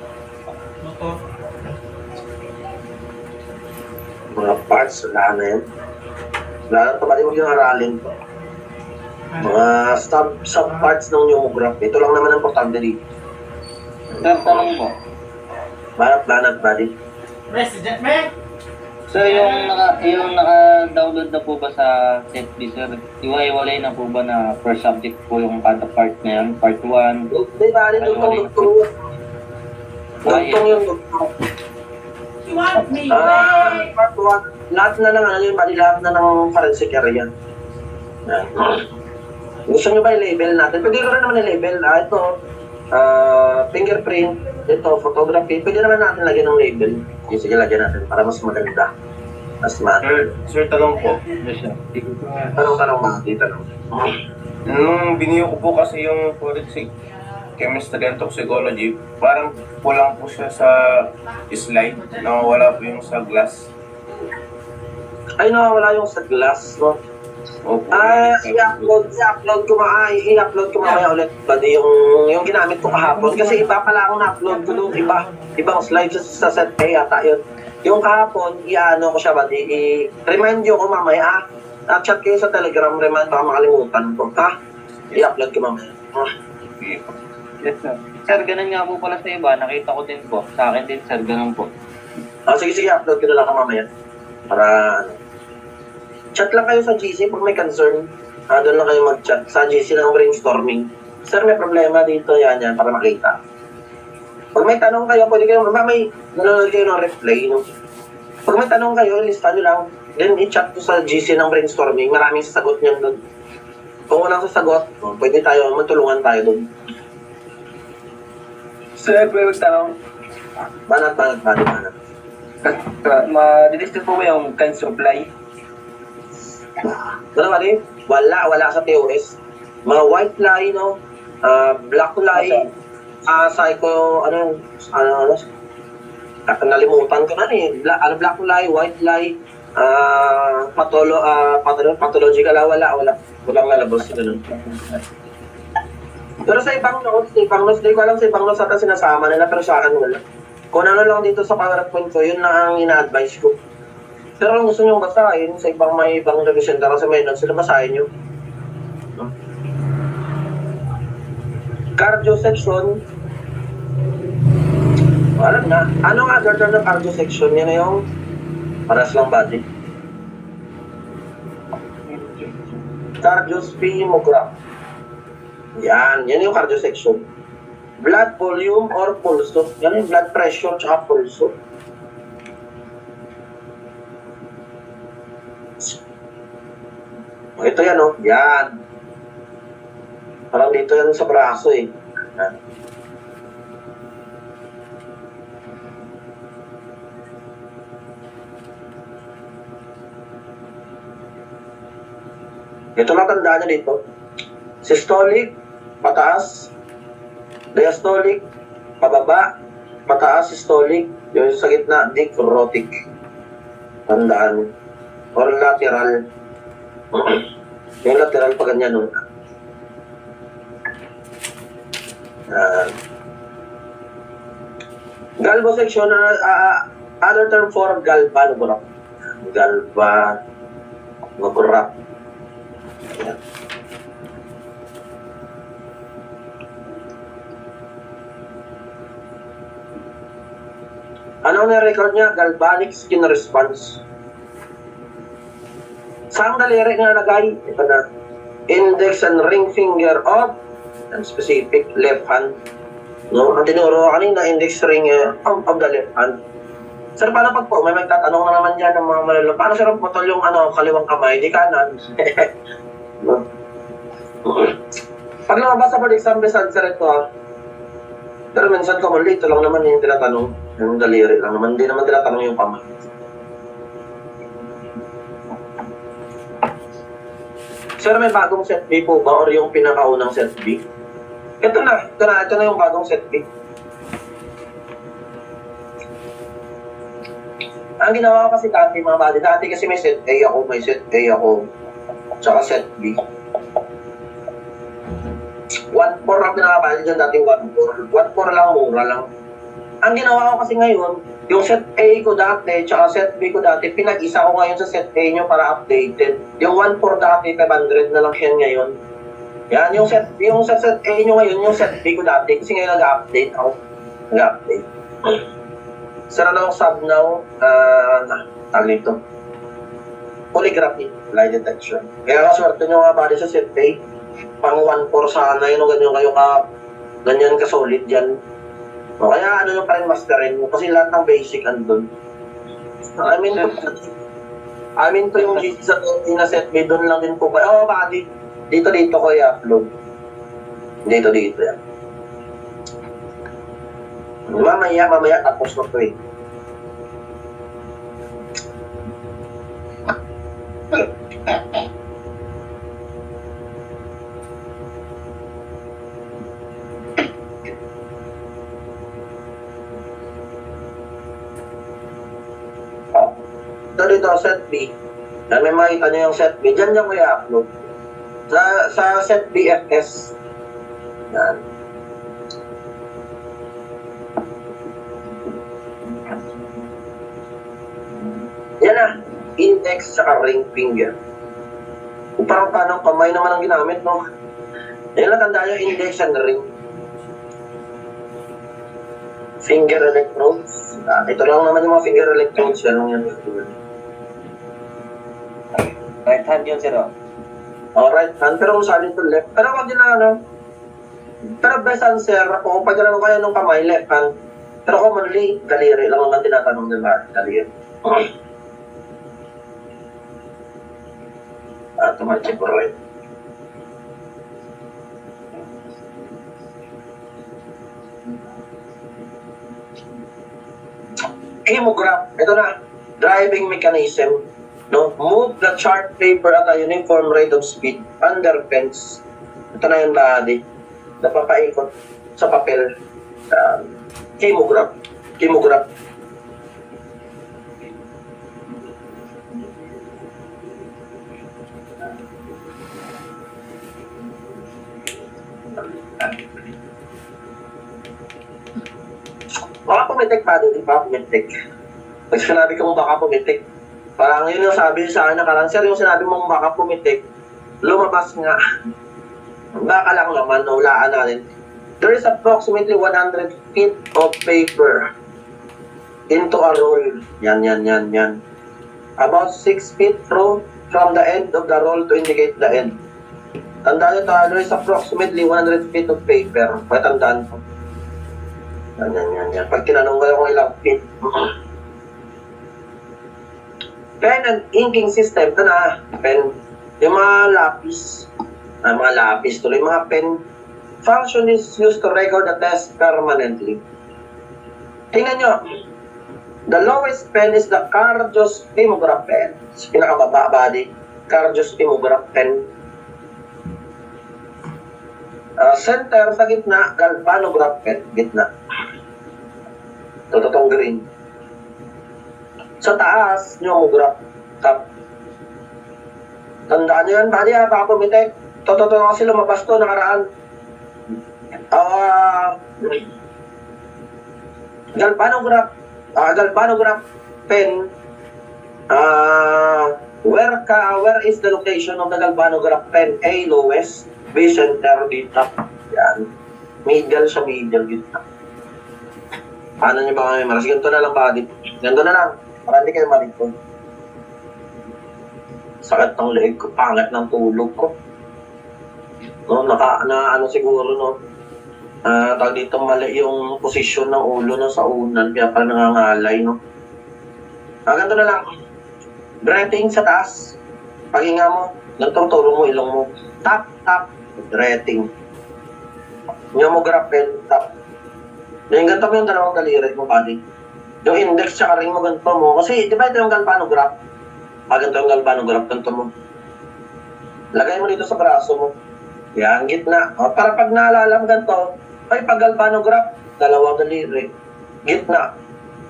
Mga parts, wala na yan. Wala na ito, huwag yung aralin ko. Mga sub-parts ng nomograph. Ito lang naman ang importante dito. Sir, tanong po. Banat, buddy. President, man! So, yung naka-download na po ba sa SETB, sir? Iwa-iwalay na po ba na per subject po yung kada part na yan? Part 1? Hindi, buddy, dugtong. Dugtong yung dugtong. You want me, Part 1, lahat na ng ano yun, buddy, lahat na ng forensic area. Yan. Gusto nyo ba i-label natin? Pwede ko rin naman i-label. Ito, fingerprint, ito, photography. Pwede naman natin lagyan ng label. Sige, lagyan natin para mas maganda. Mas Sir, tanong po. Yes, sir. Tanong mo, di tanong. Nung biniyo ko po kasi yung forensic chemistry and toxicology, parang kulang po siya sa slide. Nawawala po yung sa glass. Ay, nawawala yung sa glass, no? Opo. I-upload ko mamaya ulit. Pwede yung ginamit ko kahapon. Kasi iba pala akong na-upload ko doon. Ibang slides sa set A yata yun. Yung kahapon, i-ano ko siya ba? I-remind nyo ko mamaya. Chat kayo sa Telegram, remind baka makalimutan ko. Ha? I-upload ko mamaya. Yes, sir. Sir, ganun nga po pala sa iba. Nakita ko din po. Sa akin din, sir, ganun po. Sige, upload ko na lang mamaya. Para, chat lang kayo sa GC pag may concern. Doon lang kayo mag-chat sa GC ng brainstorming. Sir, may problema dito, yan, para makita. Pag may tanong kayo, pwede kayo, may nanonood kayo ng replay, no? Pag may tanong kayo, lista nyo lang. Then, i-chat ko sa GC ng brainstorming. Maraming sasagot niyan doon. Kung walang sasagot, pwede tayo, matulungan tayo doon. Sir, pwede magtanong. Banat. Ma-discuss po ba yung kind supply? Wala sa TOS. Mga white lie, no? Black lie, nalimutan ko na eh. Black lie, white lie, pathological, wala. Walang lalabas yun. Pero sa ibang notes, di ko alam sa ibang notes ata sinasama nila, pero sa akin wala. Kung ano lang dito sa PowerPoint ko, yun na ang ina-advise ko. Pero kung gusto nyo basahin, sa may ibang revision tara sa may notes, sila basahin nyo. Cardio section. Alam na. Anong other term ng cardio section? Yan na yung paras lang body. Cardiosphygmograph. Yan yung cardio section. Blood volume or pulso. Yan yung blood pressure tsaka pulso. Ito yan, oh. Yan. Parang dito yan sa braso, eh. Yan. Ito lang tandaan nyo dito. Systolic, pataas. Diastolic, pababa. Pataas, systolic. Yung sa gitna, dicrotic. Tandaan. Or lateral. Yung lateral pa ganyan, no? Galvosection, other term for galvanograph. Galvanograph. Yan. Ano na-record niya? Galvanic skin response. Saan daliri nga nagay? Ito na. Index and ring finger of and specific left hand. No? Ang tinuro kanina, index ring of the left hand. Sir, paano pag po? May magtatanong na naman dyan ng mga malalo. Paano sir putol yung kaliwang kamay? Di kanan. No? Pag lumabas sa board exam result, sir, ito pero minsan ko muli, ito lang naman yung tinatanong. Yung daliri lang naman. Hindi naman tinatanong yung kamay. Sir, may bagong set B po ba or yung pinakaunang set B? Ito na yung bagong set B. Ang ginawa ko kasi dati mga buddy, dati kasi may set A ako, tsaka set B. 1.4 ang pinakabali dyan dati 1.4. 1.4 lang, mura lang. Ang ginawa ko kasi ngayon, yung set A ko dati, tsaka set B ko dati, pinag-isa ko ngayon sa set A nyo para updated. Yung 1.4 dati, 500 na lang yan ngayon. Yan, yung sa set A nyo ngayon, yung set B ko dati, kasi ngayon nag-update ako. Nag-update. Sara na akong sub now, tawag nito. Polygraphy, lie detection. Kaya kaswerte nyo nga bali sa set A, pang 1.4 sana yun, ganyan kayo ganyan ka-solid dyan. O kaya ano yung parang masterin mo, kasi lahat ng basic andun. I mean po yung GC sa na set B, doon lang din po ba? Oo, buddy, dito ko i-upload. Dito yan. Mamaya tapos na po eh. Dito, set B. Yan, may makita nyo yung set B. Diyan ko i-upload. Sa set BFS. Yan. Yan na. Index saka ring finger. Parang paano kamay naman ang ginamit, no? Yan lang, tandaan yung index and ring. Finger electrodes. Ito lang naman yung mga finger electrodes. Yan lang yan. Right hand yun, sir. Right hand. Pero kung solid to left. Pero wag din na ano. Pero best answer, kung pagkakaroon kayo ng kamay, left hand. Pero commonly, daliri lang ang tinatanong nila. Daliri. Tumachi po right. Hemograph. Ito na. Driving mechanism. No, move the chart paper at a uniform rate of speed under pens. Ito na yung body. Napapaikot sa papel. Hemograph. Baka pumitik pa din, baka pumitik. Pag sinabi ko baka pumitik, parang yun yung sabi sa akin na karang, sir, yung sinabi mong baka pumitik, lumabas nga. Baka lang naman, naulaan natin. There is approximately 100 feet of paper into a roll. Yan. About 6 feet through from the end of the roll to indicate the end. Tandaan nyo, there is approximately 100 feet of paper. Patandaan po. Yan. Pag tinanong kayo kung ilang feet. Pen and inking system. Ito na, pen. Yung mga lapis. Tuloy mga pen. Function is used to record the test permanently. Tingnan nyo. The lowest pen is the Cardios Phimograph pen. Pinakababa body. Cardios Phimograph pen. Center sa gitna, galvanograph pen. Gitna. Totoo green. Sa taas, pneumograph. Top. Tandaan nyo yan, buddy, baka pumitek. Totoo kasi lumabas to, nakaraan. Galvanograph pen. Where is the location of the galvanograph pen? A, lowest. B, center, D, top. Yan. Middle sa middle, gitna. Paano nyo ba kami maras? Ganito na lang, buddy. Ganito na lang. Para hindi kayo malikod. Sakit ng leeg ko. Pangat ng tulog ko. No, ano siguro, no? Tawag dito mali yung posisyon ng ulo no, sa unan. Kaya parang nangangalay, no? Ganito na lang. Breathing sa taas. Paghinga mo. Ganitong turo mo, ilong mo. Tap. Breathing. Pneumograph pen, tap. Yung ganito mo yung dalawang daliri mo, buddy. Yung index tsaka ring mo, ganito mo. Kasi, di ba ito yung galvanograph? Ganito yung galvanograph, ganito mo. Lagay mo dito sa braso mo. Yan, gitna. O, para pag naalala mo ganito, ay pag galvanograph, dalawang daliri. Gitna.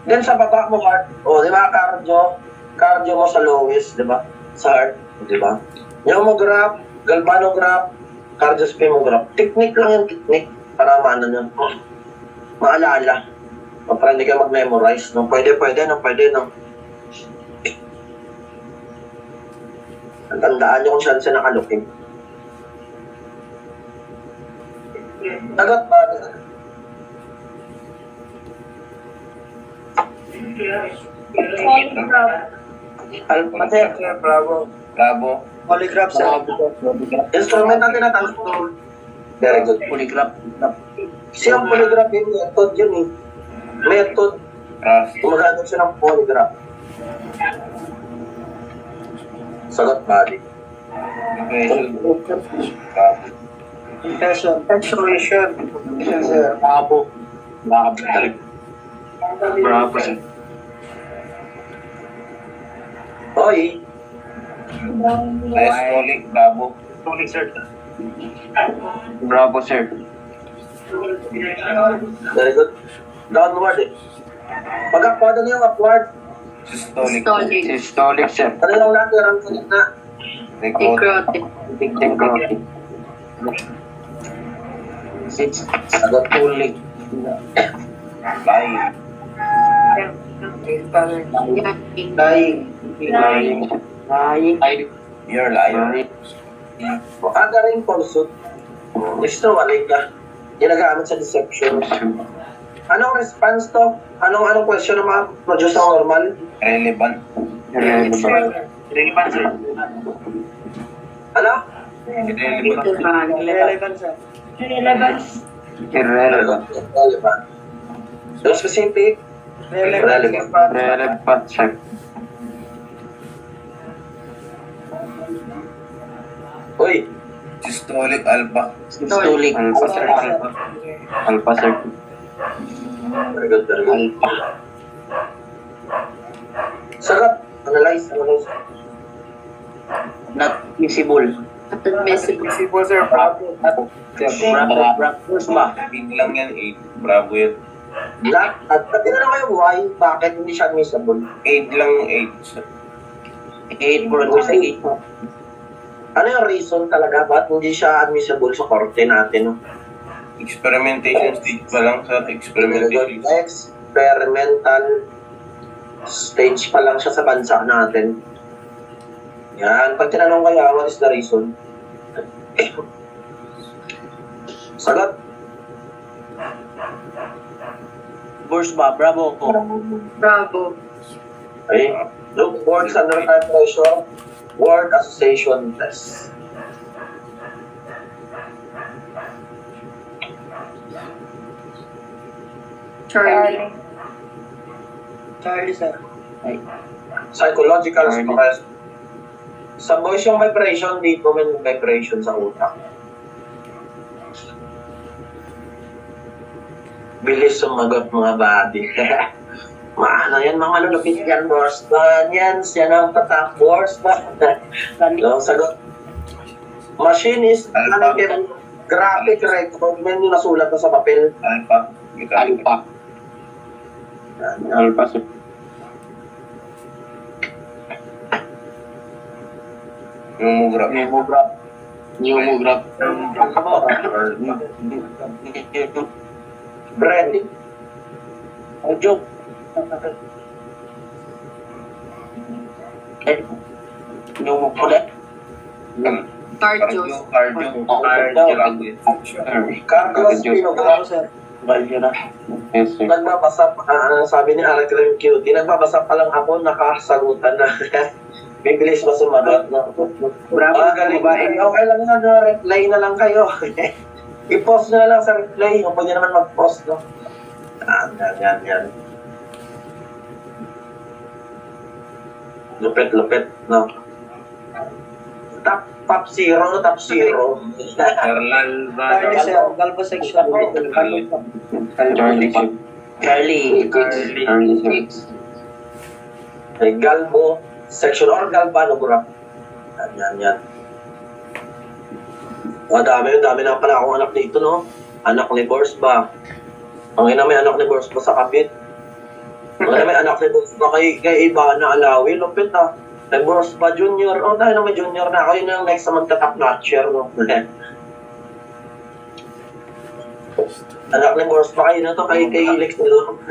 Then sa baba mo heart, o di ba cardio? Cardio mo sa lowest, di ba? Sa heart, di ba? Pneumograph, galvanograph, cardiosphemograph. Technique lang yung technique para maano nyo. Maalala. O para hindi ka mag-memorize. No? Pwede, no? Tandaan nyo kung saan siya nakalukin. Sagot ba? Alpha, sir. Bravo. Polygraph, sir. Instrument natin na tanong. Very good. Polygraph. Kasi ang polygraph yung method yun eh. Method. Gumagamit siya ng polygraph. Sagot, buddy. Intention. Actuation. Sir. Bravo. Bravo, sir. Oy. Diastolic, bravo. Bravo, sir. Very good. Downward eh. Pag upward, ano yung upward? Systolic. Systolic, sir. Ano yung lateral sa gitna? Necrotic. Necrotic. Sagot ulit. Lying. Dying. You're lying. Aga rin pursuit. Gusto, walay ka. Ginagamit sa deception. Anong response to? Anong question na ma-produce ng normal? Relevant. Relevant, sir. Ano? Irrelevant. Sir. Irrelevant. Relevant. Yung specific? Relevant, sir. Uy, Systolic, alpha. Stolik. Alpha, sir. Alpha, sir. Very good, very good. Sagot. Analyze. Not visible. Visible, sir. Bravo. Bravo. Pin lang yan, 8. Bravo yan. Black. At tinanong kayo why, bakit hindi siya admissible? 8 lang, 8. 8 for example. Ano yung reason talaga? Ba't hindi siya admissible sa korte natin? No? Experimentation stage pa lang sa experimentation. Experimental stage pa lang siya sa bansa natin. Yan. Pag tinanong kaya, what is the reason? Sagot. Burst ba? Bravo. Okay. Look, words under time pressure. Word association test. Charlie, sir. Psychological stress. Sa voice yung vibration, dito may vibration sa utak. Bilis sumagot mga body. Maano yan, mga lulupit yan, Borsman. Yan ang tatak, Borsman. No, sagot. Machinist, graphic record, may yung nasulat na sa papel. Alpha. Alpha. Alpha, sir. Pneumograph. Breathing. Joke. Pneumograph. Cardio. Cardiosphenogram. Yes, sir. Nagbabasa, sabi ni Alec Q, nagbabasa pa lang ako, nakasagutan na. Bibilis ba sumagot, no? Bravo, Galing. babae. Okay lang na, reply na lang kayo. I-post nyo na lang sa reply, kung pwede naman mag-post, no? Yan. Lupit, no? Top zero. Erlan Charlie, sir. Galva section. Charlie, Galvo section or galvanograph. Yan. Dami na pala akong anak dito, no? Anak ni Borsba. Ang ina may anak ni Borsba sa kabit. Ang ina may anak ni Borsba kay Ivana Alawi. Lupit na. Kay Borsba Junior. Tayo na may junior na. Ako yun yung next na magta-top notcher, no? Anak ni Borsba kayo na to. Kay Lex Nilo.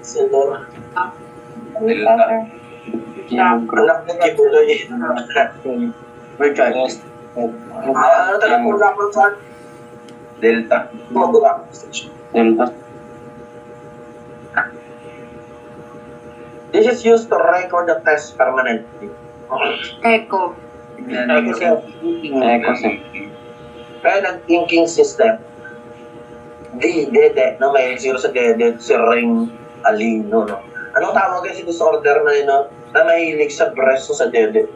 Sentor. Delta. Anak ni Kibuloy. Yes. Ano talagang mula ko sa Delta. Mabura. Delta. This is used to record the test permanently. Echo. Echo, sir. Kaya nag-thinking system. Dede, no? May zero sa dede, si Ring Alino, no? Anong tawag kasi disorder na yun, no? Na mahilig sa breast sa dede.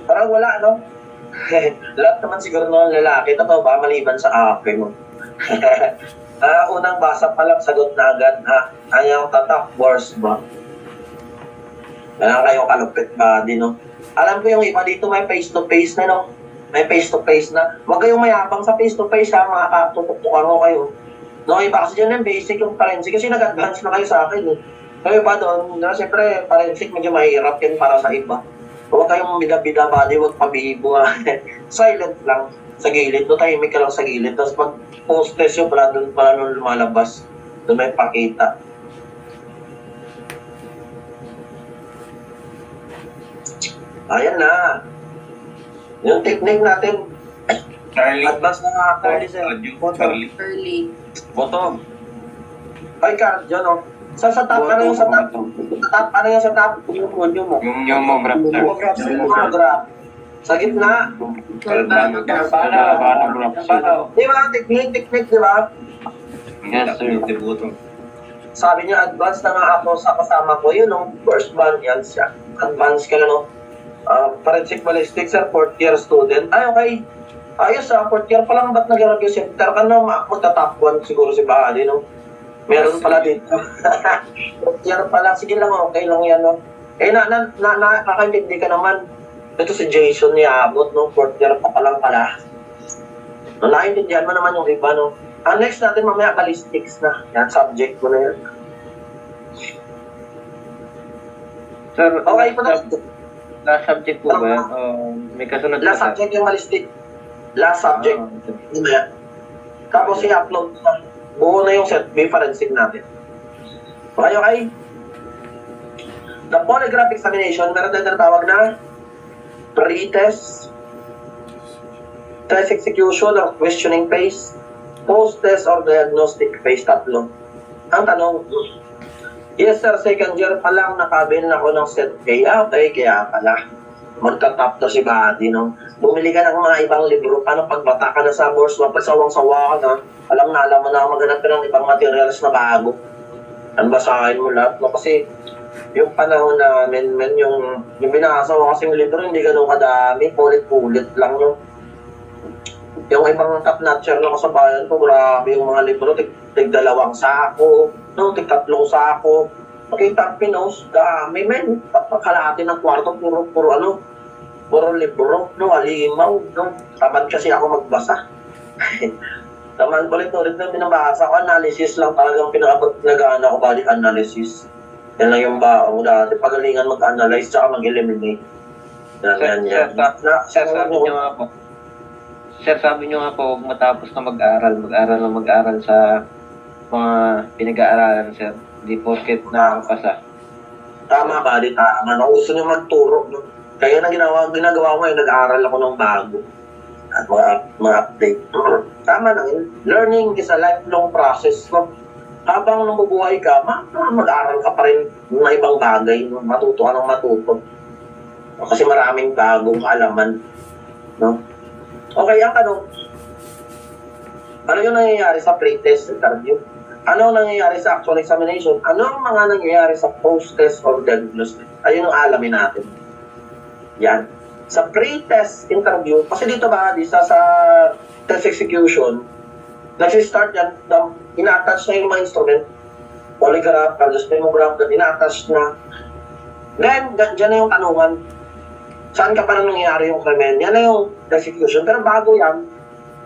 Parang wala, no? Lahat naman siguro ng lalaki, totoo ba, maliban sa akin, no? Unang basa pa lang, sagot na agad, ayaw tatak, worse ba? Kaya kayo kalupit ba din, no? Alam ko yung iba dito may face-to-face na, no? May face-to-face na. Huwag kayong mayabang sa face-to-face, ha? Mga katutukan ko kayo. No, iba kasi dyan yung basic yung forensic. Kasi nag-advance na kayo sa akin, eh. Kaya iba doon, siyempre, forensic medyo mahirap yan para sa iba. Huwag kayong bida-bida body, huwag pabihibo, ha? Silent lang sa gilid. No, tahimik ka lang sa gilid. Tapos pag post-test yung pala nung lumalabas, doon may pakita. Ayan na. Yung technique natin, Charlie. advance na nga, Carly, sir. Charlie. Early. Bottom. Ay, Carl, no? Sa top, ano yung sa top? Sa top, ano yung sa top? Yung mo. Yung momograph, sir. Monograph. Sa gitna. Galvano. Di ba? Technique, di ba? Yes, sir. Debuto. Sabi niya, advance na nga ako sa kasama ko. Yun, no? First band yan siya. Advance ka na, no? Forensic ballistics, sir, 4th year student. Ay, okay. Ayos, 4th year pa lang, ba't nag-review center ka na? Magta-top 1 siguro si Bahali, no? Meron pala dito. 4th year pa lang, sige lang, okay lang yan, no? Nakakaintindi ka naman. Ito si Jason Yabot, no? 4th year pa lang pala. No, nakaintindihan mo naman yung iba, no? Next natin mamaya, ballistics na. Yan, subject mo na yan. Sir, Okay po na. last subject po ba yan? May kasunod Last pa, sir? subject yung ballistic. Last subject. Hindi ba yan? Tapos i-upload na. Buo na yung set B forensic natin. Okay. The polygraph examination, meron na tinatawag na pre-test, test execution or questioning phase, post-test or diagnostic phase, tatlo. Ang tanong, yes sir, second year pa lang nakabil na ako ng set A. Okay, kaya pala. Magta-top to si Buddy, no? Bumili ka ng mga ibang libro, paano pagbata ka na sa bourse, mapasawang-sawa ka na, alam mo na maghanap ka ng ibang materials na bago. Ang basahin mo lahat, no? Kasi yung panahon namin, yung binasa ko kasing libro, hindi ganun kadami, pulit-pulit lang, no? Yung ibang top-notcher na kasabayan ko, grabe yung mga libro, tig-2 sako, no? tig-3 sako. Okay, top Pinos, dami, men. Kalahati ng kwarto, puro libro, no? Alimaw, no? Tamad kasi ako magbasa. Tamad ulit-ulit na binabasa ko, analysis lang talagang pinag-aana ko, balik analysis. Yan lang yung baong dati, pagalingan mag-analyze tsaka mag-eliminate. Yan. Sir, sabi niyo nga po, matapos na mag-aral sa mga pinag-aaralan, sir. Di porket na pasa. Tama ka, di tama. Gusto niyo magturo. No? Kaya na ginagawa ko ngayon, nag-aaral ako ng bago. At ma-update. Tama na yun. Learning is a lifelong process. No? Habang namubuhay ka, mag-aaral ka pa rin ng ibang bagay. No? Matuto ka ng matuto. No? Kasi maraming bagong kaalaman. No? Okay, ang tanong. Ano yung nangyayari sa pre-test interview? Ano ang nangyayari sa actual examination? Ano ang mga nangyayari sa post-test or diagnostic? Ayun ang alamin natin. Yan. Sa pre-test interview, kasi dito ba, sa test execution, nag-start yan, ina-attach na yung mga instrument, polygraph, demograph, ina-attach na. Then, dyan na yung tanungan. Saan ka pa na nangyayari yung krimen? Yan na yung execution. Pero bago yan,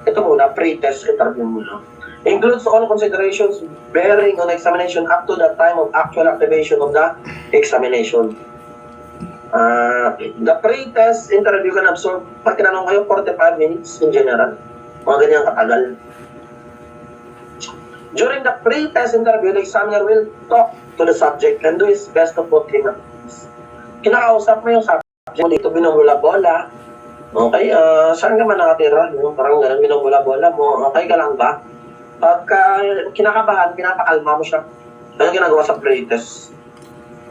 Ito muna, pre-test interview muna. Includes all considerations bearing on examination up to the time of actual activation of the examination. The pre-test interview can absorb, pag tinanong kayo, 45 minutes in general. Mga ganyang katagal. During the pre-test interview, the examiner will talk to the subject and do his best to put him at ease. Kinakausap mo yung subject mo dito, binubula-bola. Okay, saan ka man nakatira? No? Parang gano'n, binubula-bola mo. Okay ka lang ba? Pagka kinakabahan, pinapakalma mo siya. Ano ginagawa sa pre-test?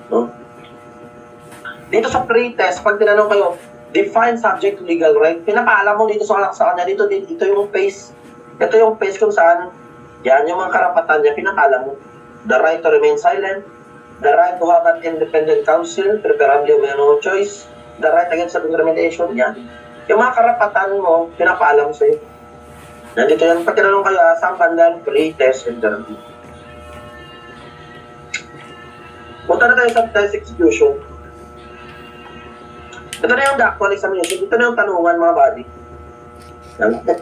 No? Dito sa pre-test, pag tinanong kayo, define subject to legal right, pinapaalam mo dito sa kanya, dito yung phase. Ito yung phase kung saan, yan yung mga karapatan niya, pinapaalam mo. The right to remain silent, the right to have an independent counsel, preferably with no choice, the right against self-incrimination, yan. Yung mga karapatan mo, pinapaalam sa'yo. Nandito yan, pag tinanong kayo, saan bandan, pre-test interview. Punta na tayo sa test execution. Ito na yung actual examination. Ito na yung tanungan, mga buddy.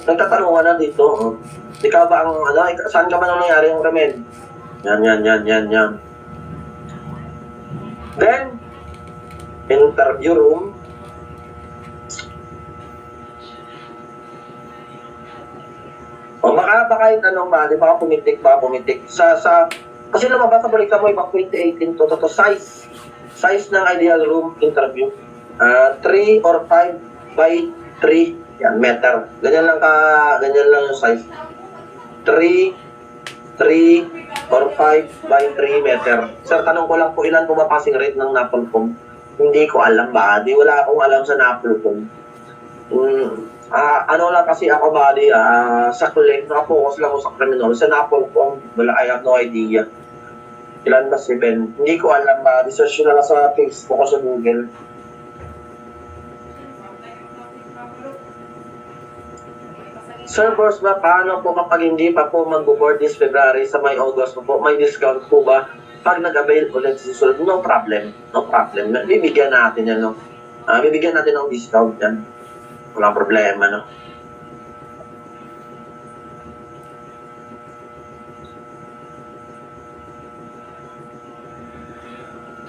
Nagtatanungan na dito. Oh. Ikaw ba ang, saan ka ba nang nangyari yung ramen? Yan. Then, interview room. O baka yung tanong ba, baka pumitik. Kasi lumabas sa balik mo, ibang 2018 to size ng ideal room interview. 3 or 5 by 3 yan, meter. Ganyan lang yung size. 3 or 5 by 3 meter. Sir, tanong ko lang po, ilan po ba passing rate ng NAPOLCOM? Hindi ko alam ba? Wala akong alam sa NAPOLCOM. Ano lang kasi ako, buddy, sa collect, nakapokus lang ako sa criminal. Sa NAPOLCOM, wala, I have no idea. Ilan ba 7? Hindi ko alam ba? Research nyo na lang sa Facebook o sa Google. Sir, boss ba, paano po kapag hindi pa po mag-board this February sa may August po? May discount po ba pag nag-avail ulit sa susunod? No problem. Bibigyan natin yan, no? Bibigyan natin ng discount yan. Walang problema, no?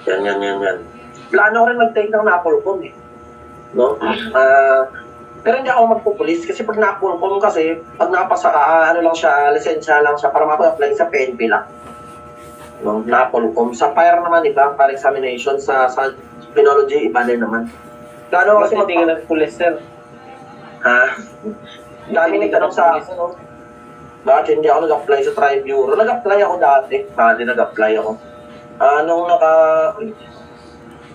Yan. Plano ko rin mag-take ng NAPOLCOM, eh. No? Pero hindi ako magpupulis kasi pag NAPOLCOM kasi, pag napasa ka, lisensya lang siya para maka-apply sa PNP lang. No, NAPOLCOM. Sa FIRE naman, iba, para examination, sa penology, iba din naman. Plano kasi Hindi ka nag-pulis, sir. Ha? Dami nagtanong sa akin, no? Bakit hindi ako nag-apply sa Tri-Bureau? Nag-apply ako dati. Nag-apply ako.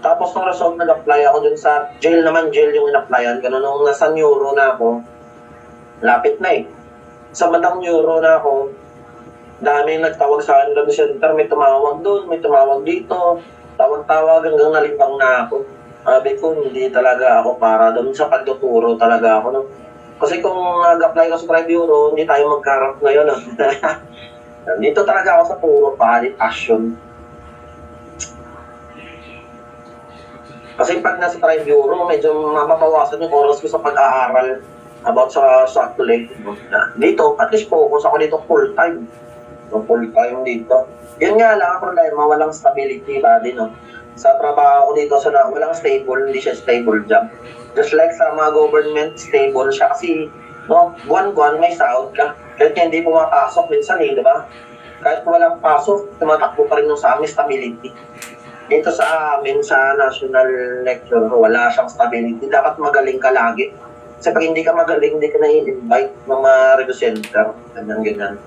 Tapos nung result, nag-apply ako dun sa jail yung in-applyan. Ganun, nung nasa neuro na ako, lapit na eh. Sa bandang neuro na ako, daming nagtawag sa akin, center, may tumawag doon, may tumawag dito, tawag-tawag hanggang nalibang na ako. Sabi ko, hindi talaga ako para doon sa pagtuturo talaga ako. No? Kasi kung nag-apply ko sa Tri-Bureau, hindi tayo magkarap ngayon. No? Dito talaga ako sa puro passion. Kasi pag nasa Tri-Bureau, medyo mababawasan yung oras ko sa pag-aaral about sa college. Dito, at least focus ako dito full-time. Full-time dito. Yun nga lang ang problema, walang stability ba din, no? Sa trabaho ko dito, walang stable, hindi siya stable job. Just like sa mga government, stable siya kasi, no, buwan-buwan may sahod ka. Kahit hindi pumapasok minsan di ba? Kahit walang pasok, tumatakbo pa rin yung sa amin stability. Dito sa amin, sa national lecture, wala siyang stability. Dapat magaling ka lagi. Kasi pag hindi ka magaling, hindi ka na-invite ng mga review center. Ganyan.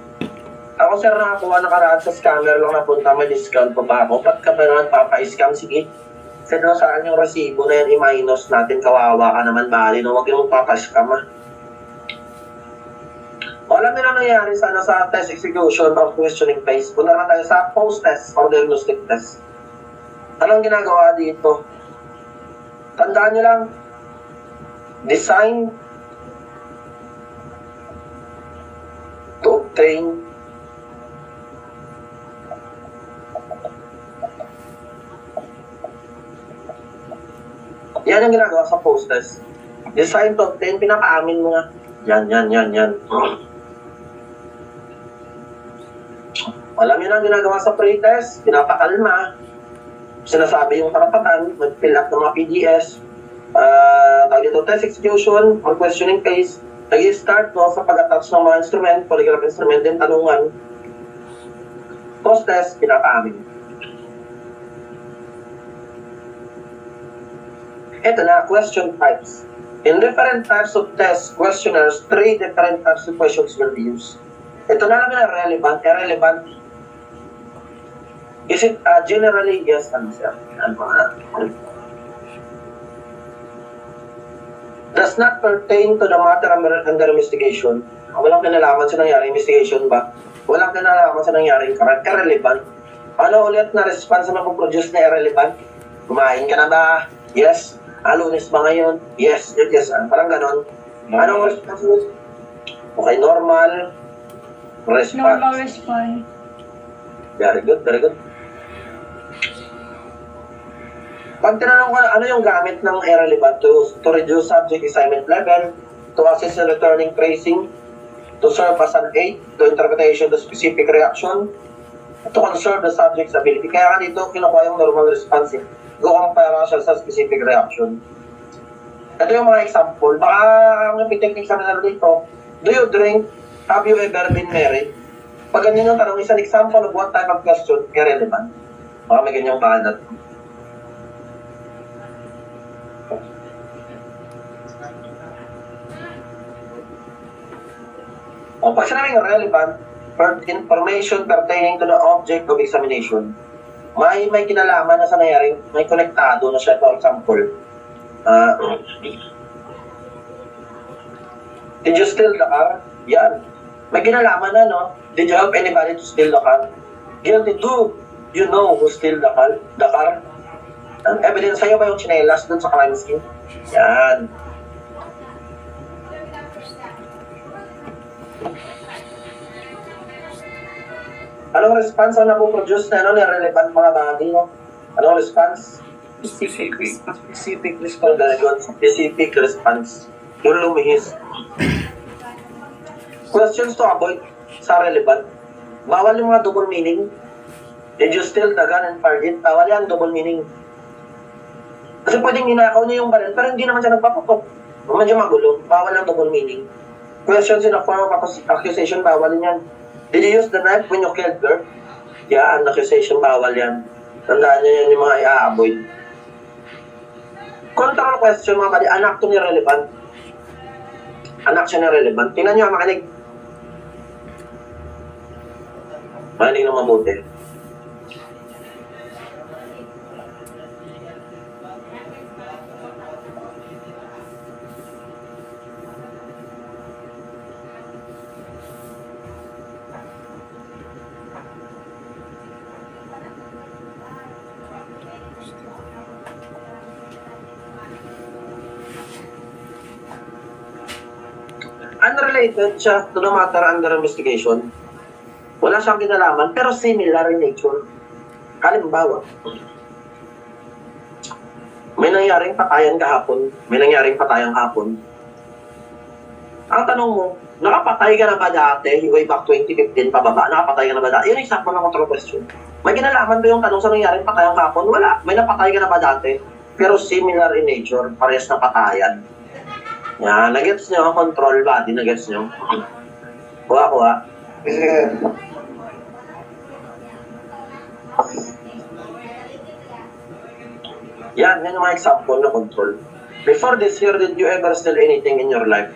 Ako, sir, nakakuha nakaraan sa scammer lang napunta, may discount pa ba ako? Ba't ka ba naman papa-scam? Sige. Kasi no, saan yung resibo na yan, i-minus natin, kawawa ka naman, bali. No? Huwag yung papa-scam, ha? Alam nyo na nangyari sana sa test execution of questioning phase. Punta naman tayo sa post-test or diagnostic test. Anong ginagawa dito? Tandaan nyo lang, design to obtain yan ang ginagawa sa post-test. Design to obtain, pinapaamin mo nga. Yan. Alam niyo na ang ginagawa sa pretest, pinapakalma, sinasabi yung karapatan, mag-fill up ng mga PDS, tawag dito, test execution or questioning phase, nag-start no, sa pag-attach ng mga instrument, polygraph instrument, din tanungan, post-test, pinapaamin. Ito na, question types. In different types of test questionnaires, 3 different types of questions will be used. Ito na lang na relevant, irrelevant. Is it generally yes answer? Does not pertain to the matter under investigation. Walang kinalaman sa nangyaring investigation ba? Walang kinalaman sa nangyaring correct. Irrelevant. Ano ulit na response na mag-produce na irrelevant? Kumain ka na ba? Yes. Lunes ba ngayon? Yes. Parang ganon. Anong response? Okay, normal response. Normal response. Very good. Pag tinanong ko ano yung gamit ng irrelevant to reduce subject assignment level, to assess the returning tracing, to serve as an aid to interpretation the specific reaction, to conserve the subject's ability. Kaya nga dito, kinukuha yung normal response. Go compare siya sa specific reaction. Ito yung mga example. Baka ang technique sa nila dito, do you drink? Have you ever been married? Pag ganyan yung tanong, is an example of what type of question irrelevant. Baka may ganyang bahanat. O pag sinabing relevant, information pertaining to the object of examination, may kinalaman na sa nangyari, may konektado na siya. For example, did you steal the car? Yan. May kinalaman na, no? Did you help anybody to steal the car? Guilty. Do you know who steal the car? Ang evidence sa'yo ba yung chinelas dun sa crime scene? Yan. Anong response ang napoproduce na relevant mga bagay, no? Anong response? Specific response. Specific response. Yung lumihis. Questions to avoid sa relevant. Bawal yung mga double meaning. Did you steal the gun and fired it? Bawal yan, double meaning. Kasi pwedeng ninakaw niya yung baril, pero hindi naman siya nagpaputok. Medyo magulo. Bawal ang double meaning. Questions in a form of accusation, bawal yan. Did you use the knife when you killed her? Yan, accusation, bawal yan. Tandaan nyo yan yung mga i-avoid. Control question, mga pali, anak to ni relevant. Anak siya ni relevant. Tingnan nyo, makinig. Makinig ng mabuti. Unrelated siya to the matter under investigation. Wala siyang kinalaman, pero similar in nature. Halimbawa, may nangyaring patayan kahapon, may nangyaring patayang hapon. Ang tanong mo, nakapatay ka na ba dati, way back 2015 pababa, nakapatay ka na ba dati? Yun yung example ng control question. May kinalaman ba yung tanong sa nangyaring patayang hapon? Wala. May napatay ka na ba dati? Pero similar in nature, parehas na patayan. Yan, nagets nyo ang control body, nagets nyo. Kuha. Yan yung mga example na control. Before this year, did you ever steal anything in your life?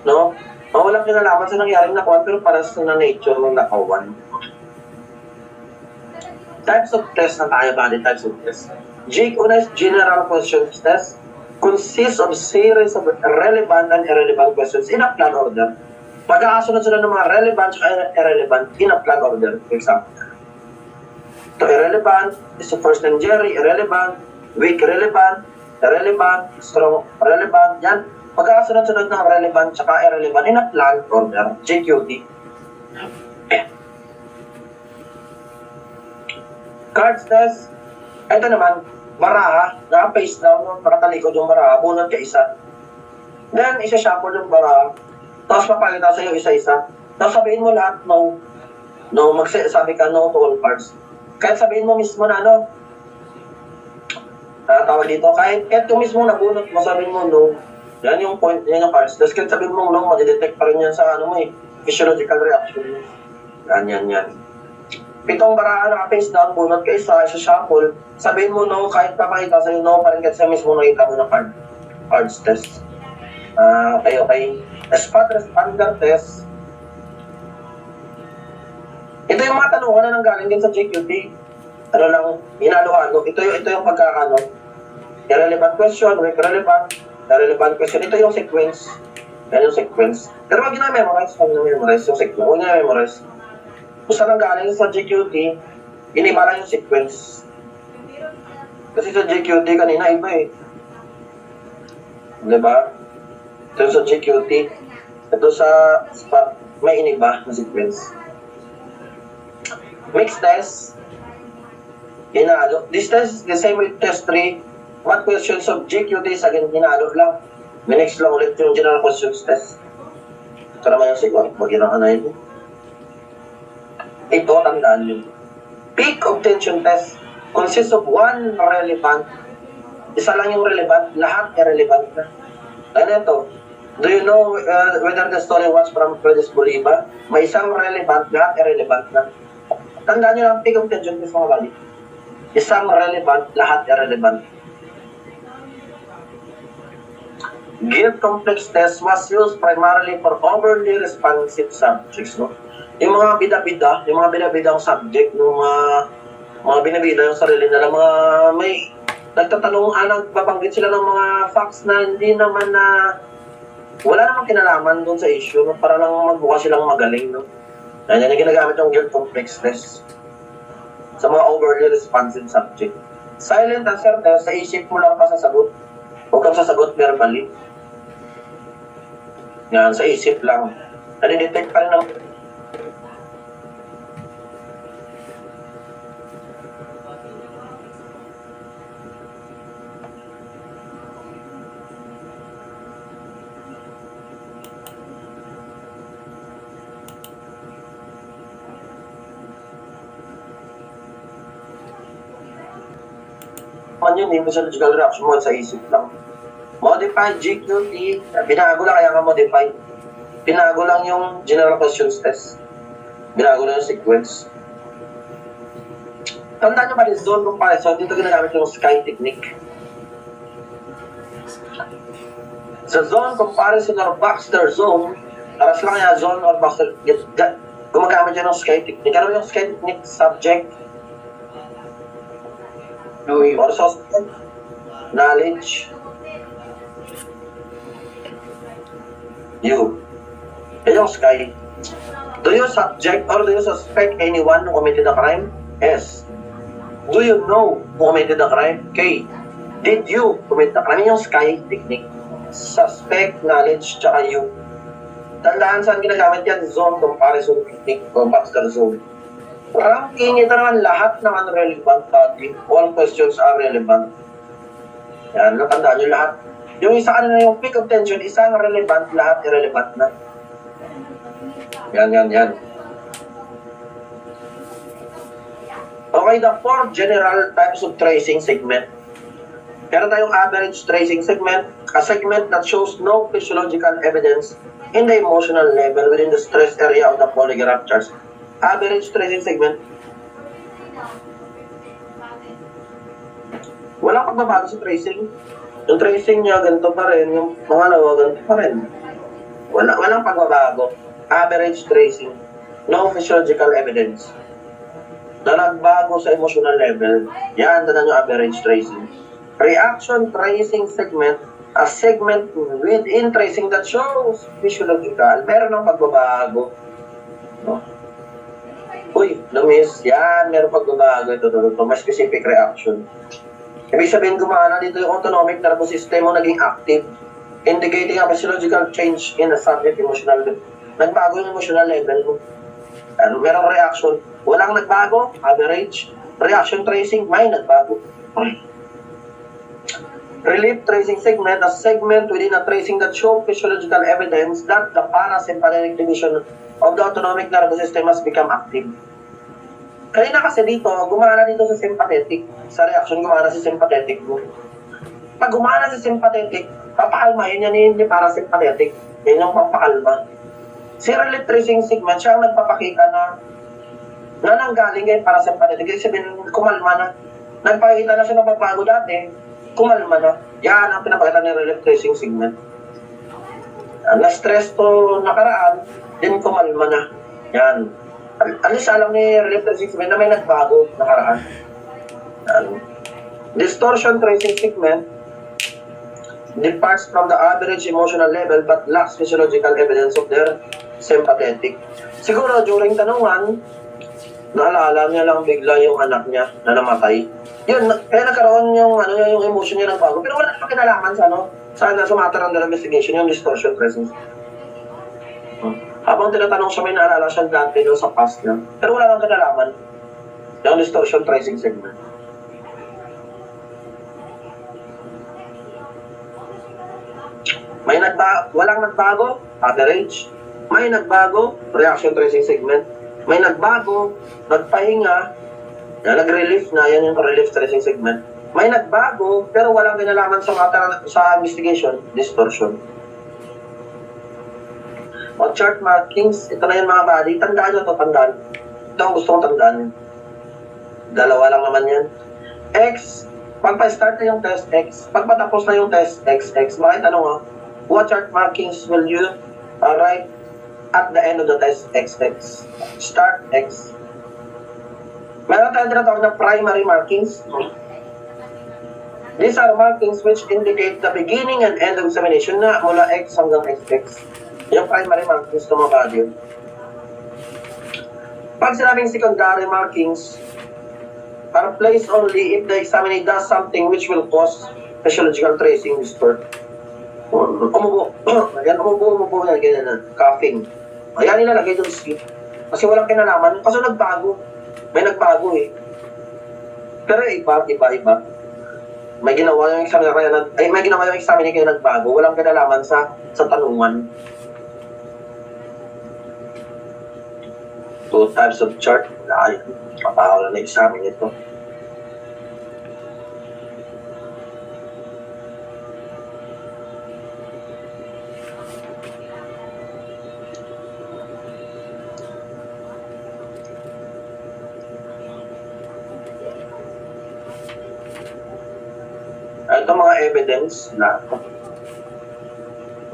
No? Walang kinalaman sa nangyaring nakuha, pero para sa nature ng nakawan. Types of test na tayo, body types of test. Una is general questions test. Consists of series of relevant and irrelevant questions in a plan order. Pagkakasunod-sunod ng mga relevant at irrelevant in a plan order. For example, to irrelevant is the first name Jerry, irrelevant, weak relevant, irrelevant, strong relevant. Yan. Pagkakasunod-sunod ng relevant at irrelevant in a plan order. JQT. Cards test. Ito naman, baraha, naka-face down, nakatalikod yung baraha, bunod ka isa. Then, isa-shuffle yung baraha. Tapos papakita sa'yo isa-isa. Tapos sabihin mo lahat, no. No, sabi ka no to all parts. Kahit sabihin mo mismo na ano, tawag dito, kahit yung mismo nabunot mo, sabihin mo no. Yan yung point, yan yung parts. Tapos kahit sabihin mo no, madidetect pa rin yan sa ano mo eh, physiological reaction mo. Yan. 7 baraan naka-face down, bunot ka isa, shuffle. Sabihin mo no, kahit papakita sa'yo no, pa rin kahit sa mismo nakita mo na cards test. Okay. Spot responder test. Ito yung mga tanungan na nanggaling din sa JQT. Ano lang, hinalo-halo. Ito yung pagkakano. Irrelevant question, relevant question. Ito yung sequence. Yan yung sequence. Pero wag na-memorize yung sequence. Huwag na-memorize. Kung saan nanggaling sa JQT, iniba lang yung sequence. Kasi sa JQT kanina iba eh. Diba? Ito sa JQT. Ito sa spot, may iniba na sequence. Mixed test, hinalo. This test is the same with test 3. What questions of JQT is again hinalo lang. Next lang ulit yung general questions test. Ito naman yung siguro. Mag-inang na ito. Ito, tandaan nyo. Peak obtention test consists of one relevant. Isa lang yung relevant, lahat irrelevant na. Ano ito? Do you know whether the story was from Fredis Boliva? May isang relevant, lahat irrelevant na. Tandaan nyo lang, peak obtention test mga bali. Isang relevant, lahat irrelevant. Guilt complex test was used primarily for overly responsive subjects. No? Yung mga bida-bidang subject, yung mga binabida yung sarili nila, mga may nagtatanong, nagbabanggit sila ng mga facts na hindi naman wala namang kinalaman doon sa issue, no? Para lang magbuka silang magaling. No? Yan yung ginagamit yung guilt complex test sa mga overly responsive subject. Silent answer test, sa isip mo lang pa sasagot. Huwag kang sasagot verbally. Yan, sa isip lang. Nadi-detect pa rin ng yun, yung physiological reaction mo sa isip lang. Modified GQT, binago lang kaya nga modified. Binago lang yung general questions test. Binago lang yung sequence. Tandaan nyo ba yung zone comparison? Dito ginagamit yung SKY technique. Sa zone comparison or Baxter zone, aras lang yan, zone or Baxter, gumagamit yun ng SKY technique. Ano yung SKY technique? Subject, or suspect, knowledge, you. Yung SKY. Do you subject or do you suspect anyone who committed a crime? S. Do you know who committed a crime? K. Did you commit a crime? Yung SKY technique. Suspect, knowledge, tsaka you. Tandaan saan ginagamit yan? Zone comparison technique o Baxter zone. Ranking, ito naman lahat ng relevant topic. All questions are relevant. Yan, natandaan nyo lahat. Yung isa kanina yung peak of tension, isang relevant, lahat irrelevant na. Yan. Okay, the 4 general types of tracing segment. Meron tayong average tracing segment, a segment that shows no physiological evidence in the emotional level within the stress area of the polygraph charts. Average tracing segment, walang pagbabago sa tracing. Yung tracing niya, ganito pa rin. Yung pangalawa, ganito pa rin. Walang pagbabago. Average tracing. No physiological evidence. Na nagbago sa emotional level, yan na yung average tracing. Reaction tracing segment, a segment within tracing that shows physiological. Meron ng pagbabago. No? Uy, lumis. Yan, meron pagbabago. Ito. Mas specific reaction. Ibig sabihin gumana dito yung autonomic nervous system mo naging active, indicating a physiological change in the subject emotional level. Nagbago yung emotional level mo. Ano, merong reaction. Walang nagbago, average. Reaction tracing, may nagbago. Relief tracing segment, a segment within a tracing that show physiological evidence that the parasympathetic division of the autonomic nervous system has become active. Kanina kasi dito, gumana dito sa sympathetic. Sa reaction, gumana sa sympathetic mo. Pag gumana sa sympathetic, papakalmahin yan ni parasympathetic. Yan yung papakalma. Si relief tracing segment, siya ang nagpapakita na nanggaling kay parasympathetic. Kasi sabihin, kumalma na. Nagpakita na siya ng pagbago dati, kumalma na. Yan ang pinapakita ni relief tracing segment. Na-stress to nakaraan, din kumalma na. Yan. Alis alam ni relief tracing segment na may nagbago nakaraan. Yan. Distortion tracing segment departs from the average emotional level but lacks physiological evidence of their sympathetic. Siguro during tanungan, naalala niya lang bigla yung anak niya na namatay. Yun, kaya nagkaroon yung yung emotion niya ng bago. Pero wala naman kinalaman sa matter under investigation, yung distortion tracing. Habang tinatanong siya, may naalala siya dati doon sa past niya. Pero wala nang kinalaman yung distortion tracing segment. Walang nagbago, average. May nagbago, reaction tracing segment. May nagbago, nagpahinga, nag-relief na, yan yung relief tracing segment. May nagbago, pero walang kinalaman sa investigation, distortion. O chart markings, ito na yan mga buddy. Tandaan nyo ito, tandaan. Ito ang gusto kong tandaan. Dalawa lang naman yan. X, pagpa-start na yung test X, pagpatapos na yung test X. Bakit what chart markings will you write at the end of the test XX? Start X. Meron tayong tinatawag na primary markings. These are markings which indicate the beginning and end of examination na mula X hanggang XX. Yung primary markings na mga value. Pag sinabing secondary markings, are placed only if the examiner does something which will cause physiological tracing distort. Umubo. Ayan, umubo na, ganyan na. Coughing. Ayan, nilalagay doon sleep. Kasi walang kinalaman. Kaso nagbago. May nagbago eh. Pero iba. May ginawa yung examiner kaya nagbago. Walang kinalaman sa tanungan. 2 types of chart. Ay, kapahawal na examine ito. Ito mga evidence na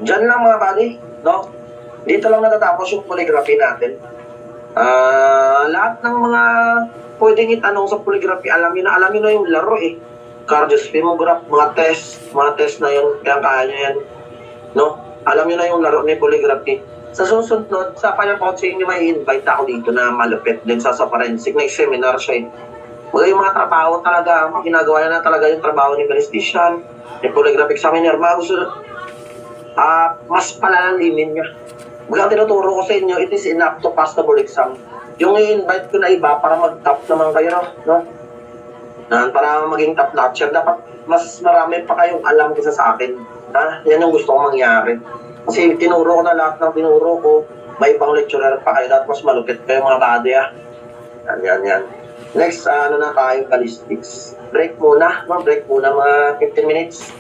dyan lang mga buddy, no? Dito lang natatapos yung polygraphy natin. Lahat ng mga pwedeng itanong sa polygraphy, alam nyo na yung laro eh. Cardiosphemograph, mga test na yun, kaya nyo yan, no? Alam nyo na yung laro ni polygraphy. Sa susunod, sa final coaching nyo may invite ako dito na malupit din sa forensic, may seminar siya eh. Mga yung mga trabaho talaga, ginagawa na talaga yung trabaho ni balistician, ni polygraph examiner, mas palalalimin niya. Mga tinuturo ko sa inyo, it is enough to pass the board exam. Yung i-invite ko na iba para mag-top naman kayo, no? Para maging top notcher, dapat mas marami pa kayong alam kaysa sa akin. Yan yung gusto kong mangyari. Kasi tinuro ko na lahat ng tinuro ko, may ibang lecturer pa kayo, dapat mas malupit kayo mga bade, Yan. Next, na tayo, ballistics. Break muna, mga 15 minutes.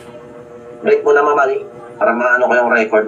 Break muna mga bali, para maano ko yung record.